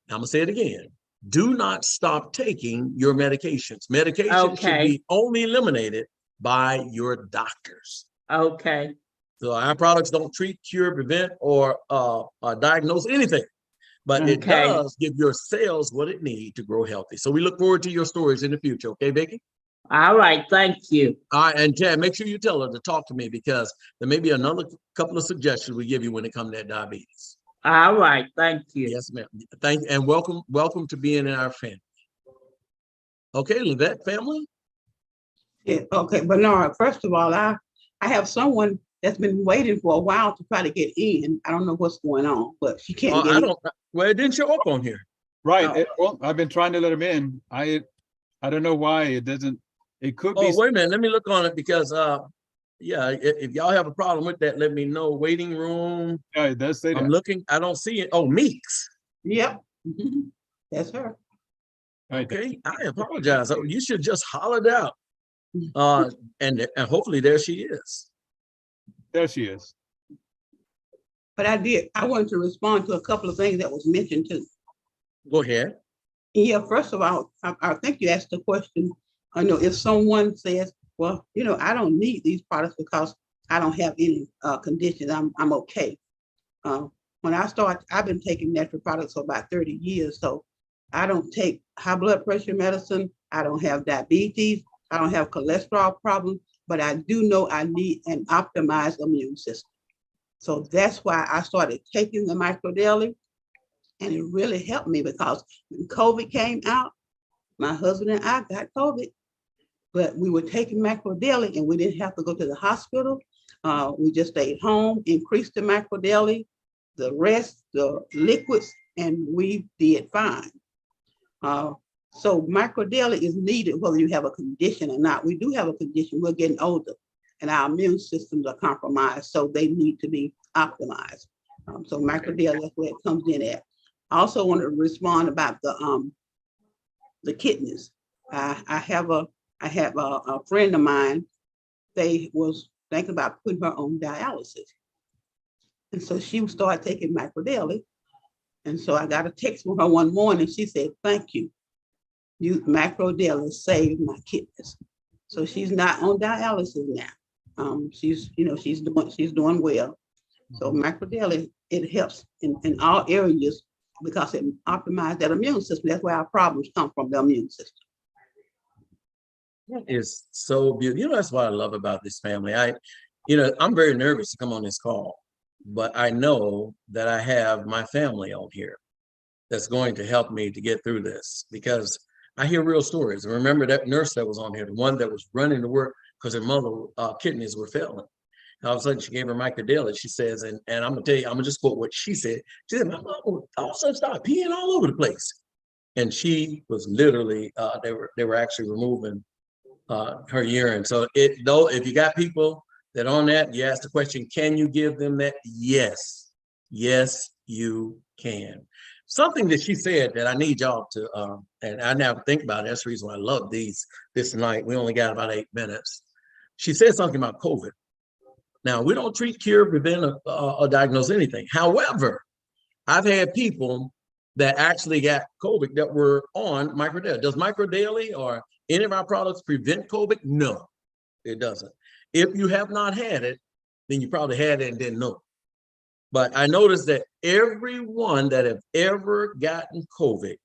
Now, I'm gonna say it again. Do not stop taking your medications. Medications should be only eliminated by your doctors. Okay. So our products don't treat, cure, prevent, or diagnose anything, but it does give your cells what it needs to grow healthy. So we look forward to your stories in the future. Okay, Becky? All right, thank you. All right, and Chad, make sure you tell her to talk to me, because there may be another couple of suggestions we give you when it comes to that diabetes. All right, thank you. Yes, ma'am. Thank you, and welcome to being in our family. Okay, Livette family. Yeah, okay, Bernard, first of all, I have someone that's been waiting for a while to try to get in. I don't know what's going on, but she can't get in. Well, it didn't show up on here. Right. Well, I've been trying to let him in. I don't know why it doesn't. It could be. Oh, wait a minute. Let me look on it, because yeah, if y'all have a problem with that, let me know. Waiting room. Yeah, it does say that. I'm looking. I don't see it. Oh, Meeks. Yep. That's her. Okay, I apologize. You should just hollered out. And hopefully there she is. There she is. But I wanted to respond to a couple of things that was mentioned too. Go ahead. Yeah, first of all, I think you asked the question, if someone says, well, I don't need these products because I don't have any conditions, I'm okay. My when I started, I've been taking natural products for about 30 years. So I don't take high blood pressure medicine. I don't have diabetes. I don't have cholesterol problems, but I do know I need an optimized immune system. So that's why I started taking the Micro Daily, and it really helped me because when COVID came out, my husband and I got COVID, but we were taking Micro Daily and we didn't have to go to the hospital. We just stayed home, increased the Micro Daily, the rest, the liquids, and we did fine. So Micro Daily is needed whether you have a condition or not. We do have a condition, we're getting older and our immune systems are compromised, so they need to be optimized. So Micro Daily, that's where it comes in at. I also want to respond about the kidneys. I have a friend of mine, they was thinking about putting her on dialysis. And so she started taking Micro Daily. And so I got a text from her one morning. She said, "Thank you. Micro Daily saved my kidneys." So she's not on dialysis now. She's doing well. So Micro Daily, it helps in all areas because it optimizes that immune system. That's where our problems come from, the immune system. It's so beautiful. That's what I love about this family. I'm very nervous to come on this call, but I know that I have my family on here that's going to help me to get through this because I hear real stories. And remember that nurse that was on here, the one that was running to work because her mother kidneys were failing. And all of a sudden she gave her Micro Daily. She says, and I'm gonna tell you, I'm gonna just quote what she said. She said, "My mom all of a sudden started peeing all over the place." And she was literally, they were actually removing her urine. So if you got people that on that, you ask the question, can you give them that? Yes, you can. Something that she said that I need y'all to, and I never think about it, that's the reason why I love this night. We only got about 8 minutes. She said something about COVID. Now, we don't treat, cure, prevent, or diagnose anything. However, I've had people that actually got COVID that were on Micro Daily. Does Micro Daily or any of our products prevent COVID? No, it doesn't. If you have not had it, then you probably had it and didn't know. But I noticed that everyone that have ever gotten COVID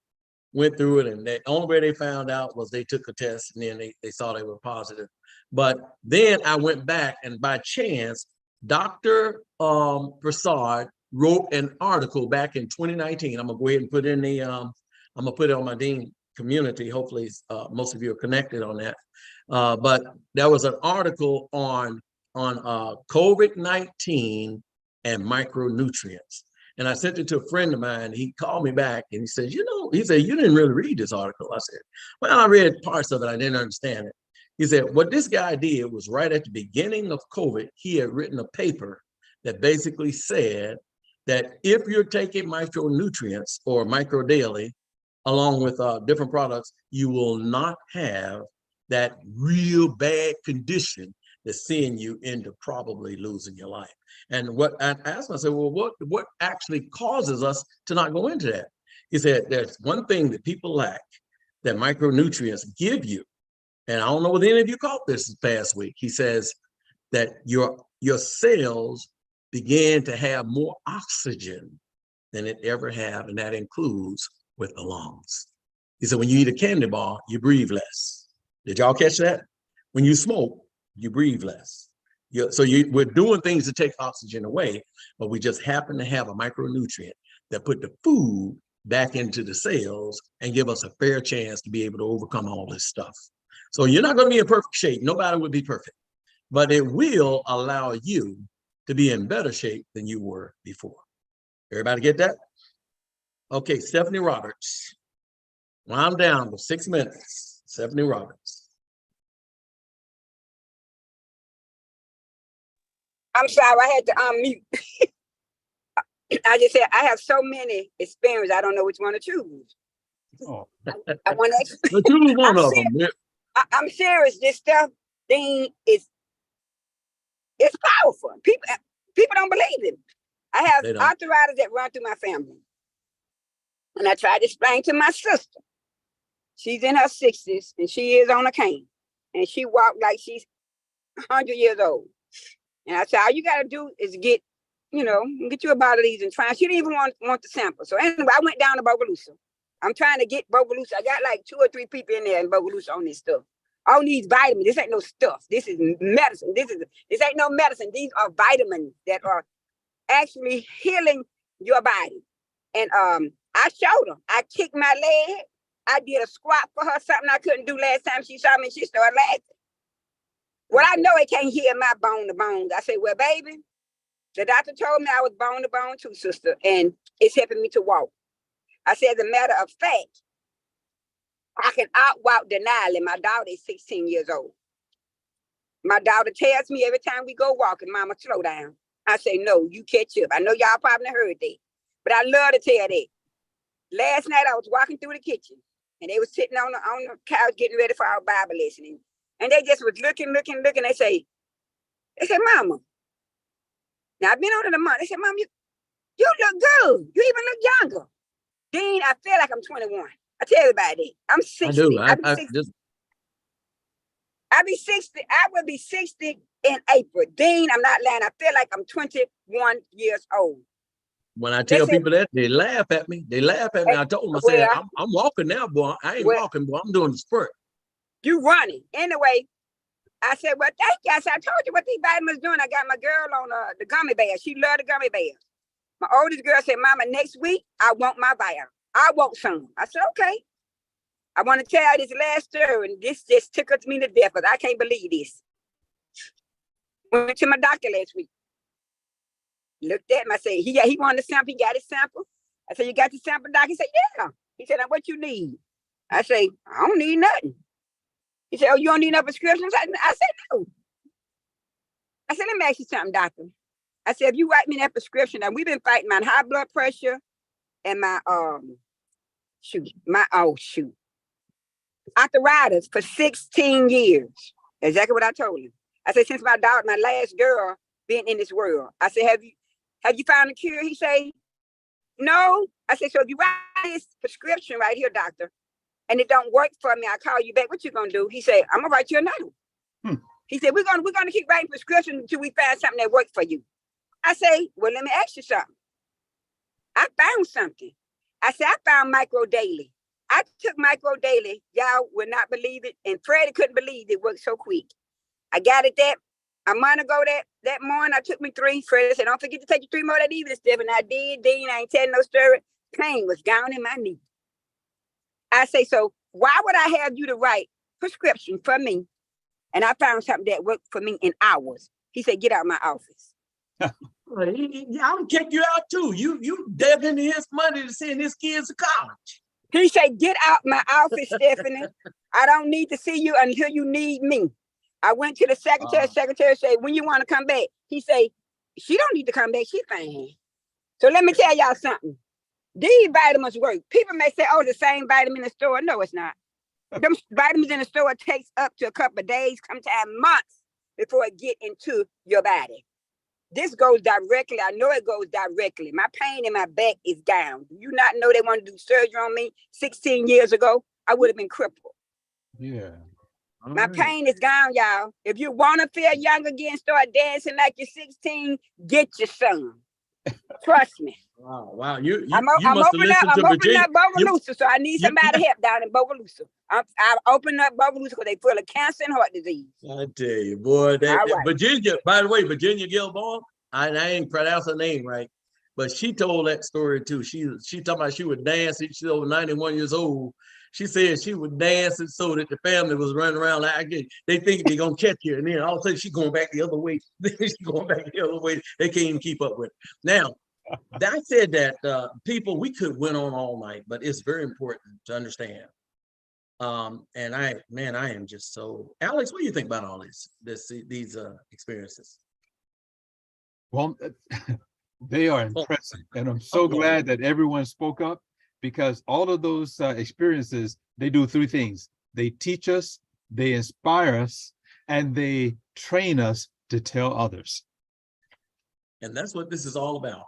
went through it, and the only way they found out was they took a test and then they saw they were positive. But then I went back, and by chance, Dr. Prasad wrote an article back in 2019. I'm gonna go ahead and put in the, I'm gonna put it on my Dean community. Hopefully most of you are connected on that. But there was an article on COVID-19 and micronutrients. And I sent it to a friend of mine. He called me back and he said, he said, "You didn't really read this article." I said, "Well, I read parts of it. I didn't understand it." He said, "What this guy did was right at the beginning of COVID, he had written a paper that basically said that if you're taking micronutrients or Micro Daily, along with different products, you will not have that real bad condition that's seeing you into probably losing your life." And what I asked him, I said, "Well, what actually causes us to not go into that?" He said, "There's one thing that people lack that micronutrients give you." And I don't know whether any of you caught this past week. He says that your cells begin to have more oxygen than it ever have, and that includes with the lungs. He said, when you eat a candy bar, you breathe less. Did y'all catch that? When you smoke, you breathe less. We're doing things to take oxygen away, but we just happen to have a micronutrient that put the food back into the cells and give us a fair chance to be able to overcome all this stuff. So you're not going to be in perfect shape. Nobody would be perfect, but it will allow you to be in better shape than you were before. Everybody get that? Okay, Stephanie Roberts. Well, I'm down for 6 minutes. Stephanie Roberts. I'm sorry, I had to unmute. I just said I have so many experiences. I don't know which one to choose. Oh. I want to. But choose one of them. I'm serious. This stuff thing it's powerful. People don't believe it. I have arthritis that run through my family, and I tried to explain to my sister. She's in her 60s and she is on a cane, and she walked like she's 100 years old. And I said, all you got to do is get you know, get you a bottle of these and try. She didn't even want the sample. So anyway, I went down to Bogalusa. I'm trying to get Bogalusa. I got like 2 or 3 people in there in Bogalusa on this stuff. All these vitamins. This ain't no stuff. This is medicine. This ain't no medicine. These are vitamins that are actually healing your body. And I showed her. I kicked my leg. I did a squat for her, something I couldn't do last time she saw me. She started laughing. Well, I know it can't heal my bone to bones. I said, well, baby, the doctor told me I was bone to bone too, sister, and it's helping me to walk. I said, as a matter of fact, I can outwalk Denali. My daughter is 16 years old. My daughter tells me every time we go walking, Mama, slow down. I say, no, you catch up. I know y'all probably heard that, but I love to tell that. Last night I was walking through the kitchen and they was sitting on the couch getting ready for our Bible lesson. And they just was looking. They say, Mama, now I've been on it a month. They said, Mom, you look good. You even look younger. Dean, I feel like I'm 21. I tell everybody that. I'm 60. I do. I'll be 60. I will be 60 in April. Dean, I'm not lying. I feel like I'm 21 years old. When I tell people that, they laugh at me. I told them, I said, I'm walking now, boy. I ain't walking, boy. I'm doing the spurt. You running. Anyway, I said, well, thank you. I said, I told you what these vitamins doing. I got my girl on the gummy bears. She loved the gummy bears. My oldest girl said, Mama, next week, I want my vitamins. I want some. I said, okay. I want to tell this last story, and this just tickled me to death because I can't believe this. Went to my doctor last week. Looked at him. I said, he wanted a sample. He got his sample. I said, you got the sample, doc? He said, yeah. He said, now what you need? I say, I don't need nothing. He said, oh, you don't need no prescriptions? I said, no. I said, let me ask you something, doctor. I said, if you write me that prescription, now we've been fighting my high blood pressure and my arthritis for 16 years. Exactly what I told him. I said, since my daughter, my last girl, been in this world. I said, have you found a cure? He said, no. I said, so if you write this prescription right here, doctor, and it don't work for me, I call you back. What you gonna do? He said, I'm gonna write you another one. He said, we're gonna keep writing prescriptions until we find something that works for you. I say, well, let me ask you something. I found something. I said, I found Micro Daily. I took Micro Daily. Y'all would not believe it. And Freddie couldn't believe it worked so quick. I got it a month ago that morning. I took me 3. Freddie said, don't forget to take you 3 more that evening, Steph. And I did, Dean. I ain't telling no story. Pain was down in my knee. I say, so why would I have you to write prescription for me? And I found something that worked for me in hours. He said, get out of my office. I'll kick you out too. You deb into his money to send his kids to college. He said, get out my office, Stephanie. I don't need to see you until you need me. I went to the secretary. Secretary said, when you want to come back? He said, she don't need to come back. She's fine. So let me tell y'all something. These vitamins work. People may say, oh, the same vitamin in the store. No, it's not. Them vitamins in the store takes up to a couple of days, sometimes months before it get into your body. This goes directly. I know it goes directly. My pain in my back is down. Do you not know they want to do surgery on me 16 years ago? I would have been crippled. Yeah. My pain is gone, y'all. If you want to feel young again, start dancing like you're 16, get your son. Trust me. Wow. You I'm must have listened to opening Virginia. up Bogalusa, so I need somebody help down in Bogalusa. I opened up Bogalusa because they full of cancer and heart disease. I tell you, boy, that All right. Virginia, by the way, Virginia Gilmore, I ain't pronounce her name right, but she told that story too. She talking about she would dance. She's over 91 years old. She said she would dance and so that the family was running around like they think they're gonna catch her, and then all of a sudden she's going back the other way. She's going back the other way. They can't even keep up with it. Now, I said that people, we could went on all night, but it's very important to understand. And I am just so, Alex, what do you think about all these experiences? Well, they are impressive, and I'm so glad that everyone spoke up, because all of those experiences, they do 3 things. They teach us, they inspire us, and they train us to tell others. And that's what this is all about.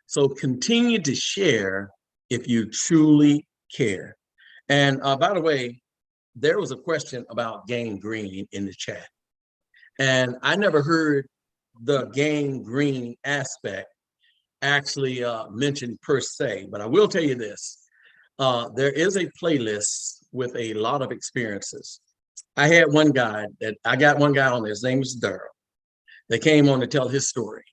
So continue to share if you truly care. And by the way, there was a question about gangrene in the chat. And I never heard the gangrene aspect actually mentioned per se, but I will tell you this. There is a playlist with a lot of experiences. I got one guy on there, his name is Daryl. They came on to tell his story.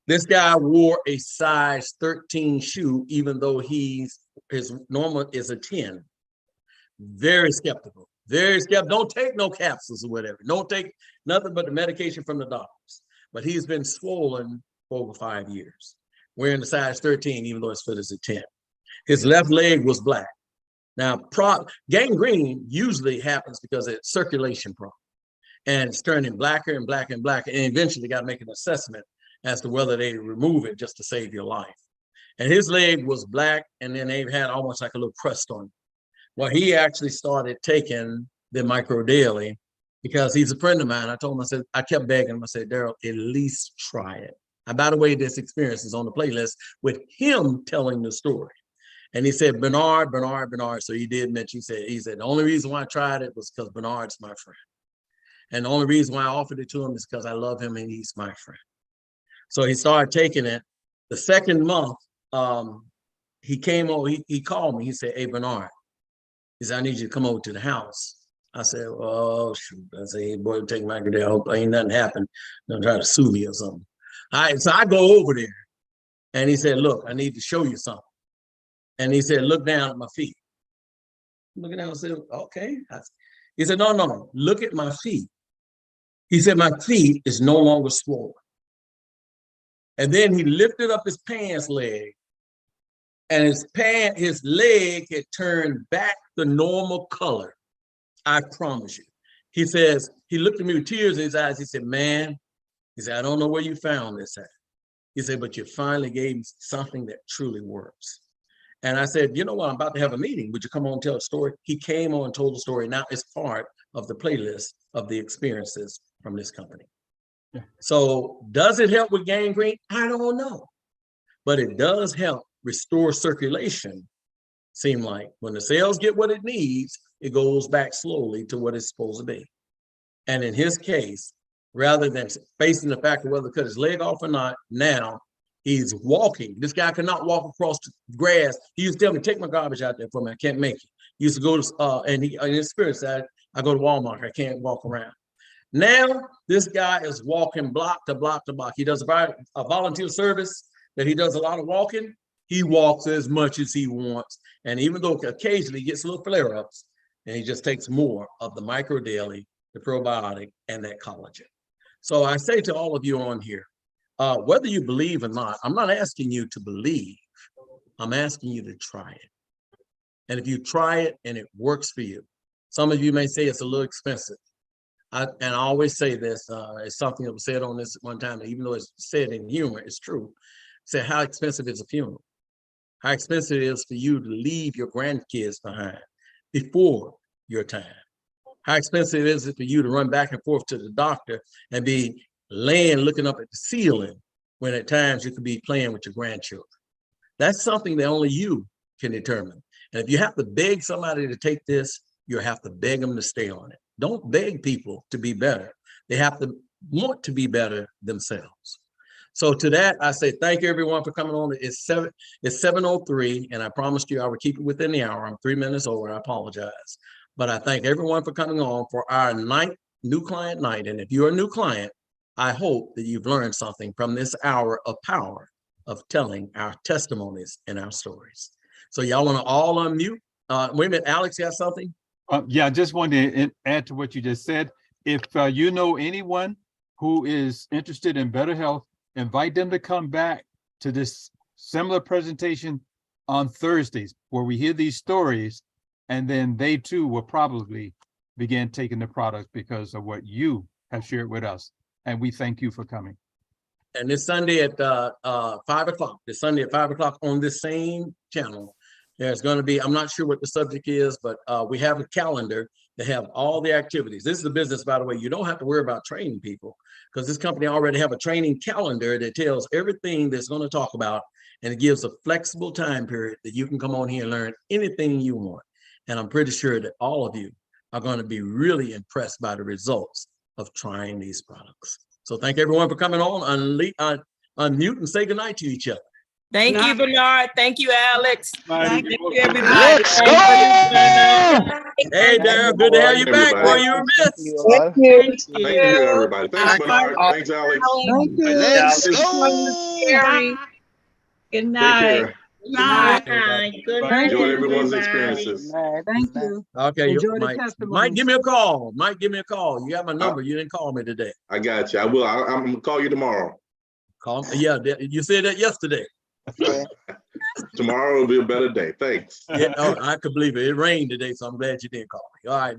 This guy wore a size 13 shoe, even though his normal is a 10. Very skeptical, very skeptical. Don't take no capsules or whatever. Don't take nothing but the medication from the doctors. But he's been swollen for over 5 years, wearing the size 13, even though his foot is a 10. His left leg was black. Now, gangrene usually happens because of circulation problem. And it's turning blacker and blacker and blacker. And eventually got to make an assessment as to whether they remove it just to save your life. And his leg was black, and then they had almost like a little crust on it. Well, he actually started taking the Micro Daily because he's a friend of mine. I told him, I said, I kept begging him. I said, Daryl, at least try it. And by the way, this experience is on the playlist with him telling the story. And he said, Bernard. So he did mention, he said, the only reason why I tried it was because Bernard's my friend. And the only reason why I offered it to him is because I love him and he's my friend. So he started taking it. The second month, he came over, he called me. He said, hey, Bernard, he said, I need you to come over to the house. I said, oh, shoot. I said, hey, boy, take my good day. I hope ain't nothing happened. Don't try to sue me or something. All right, so I go over there. And he said, look, I need to show you something. And he said, look down at my feet. Looking down, I said, okay. He said, no, look at my feet. He said, my feet is no longer swollen. And then he lifted up his pants leg, and his leg had turned back the normal color. I promise you. He says, he looked at me with tears in his eyes. He said, man, he said, I don't know where you found this at. He said, but you finally gave me something that truly works. And I said, you know what, I'm about to have a meeting. Would you come on and tell a story? He came on and told the story. Now it's part of the playlist of the experiences from this company. Yeah. So does it help with gangrene? I don't know. But it does help restore circulation. Seem like when the cells get what it needs, it goes back slowly to what it's supposed to be. And in his case, rather than facing the fact of whether to cut his leg off or not, now he's walking. This guy cannot walk across the grass. He used to tell me, take my garbage out there for me. I can't make it. He used to go to, and he, in his spirit said, I go to Walmart. I can't walk around. Now, this guy is walking block to block to block. He does a volunteer service that he does a lot of walking. He walks as much as he wants. And even though occasionally he gets little flare-ups, and he just takes more of the Micro Daily, the probiotic, and that collagen. So I say to all of you on here, whether you believe or not, I'm not asking you to believe. I'm asking you to try it. And if you try it and it works for you, some of you may say it's a little expensive. And I always say this, it's something that was said on this one time, even though it's said in humor, it's true. Say, how expensive is a funeral? How expensive it is for you to leave your grandkids behind before your time? How expensive is it for you to run back and forth to the doctor and be laying looking up at the ceiling when at times you could be playing with your grandchildren? That's something that only you can determine. And if you have to beg somebody to take this, you have to beg them to stay on it. Don't beg people to be better. They have to want to be better themselves. So to that, I say thank you everyone for coming on. It's 7:03, and I promised you I would keep it within the hour. I'm 3 minutes over. I apologize. But I thank everyone for coming on for our new client night. And if you're a new client, I hope that you've learned something from this hour of power of telling our testimonies and our stories. So y'all want to all unmute? Wait a minute, Alex, you have something? Yeah, I just wanted to add to what you just said. If you know anyone who is interested in better health, invite them to come back to this similar presentation on Thursdays, where we hear these stories, and then they too will probably begin taking the product because of what you have shared with us. And we thank you for coming. And this Sunday at 5 o'clock, this Sunday at 5 o'clock on this same channel, there's going to be, I'm not sure what the subject is, but we have a calendar to have all the activities. This is a business, by the way. You don't have to worry about training people because this company already have a training calendar that tells everything that's going to talk about, and it gives a flexible time period that you can come on here and learn anything you want. And I'm pretty sure that all of you are going to be really impressed by the results of trying these products. So thank everyone for coming on. Unmute and say goodnight to each other. Thank you, Bernard. Thank you, Alex. Thank you, everybody. Let's go! Hey, Daryl, good to have you back. Boy, you were missed. Thank you. Thank you, everybody. Thanks, Bernard. Thanks, Alex. Thank you. Let's go! Good Take night. care. Good night. Good night. Enjoy everyone's everybody. experiences. Thank you. Okay, Enjoy the Mike, testimony. give me a call. Mike, give me a call. You got my number. You didn't call me today. I got you. I will. I'm gonna call you tomorrow. Call me. Yeah, you said that yesterday. Tomorrow will be a better day. Thanks. Yeah, oh, I could believe it. It rained today, so I'm glad you didn't call me. All right.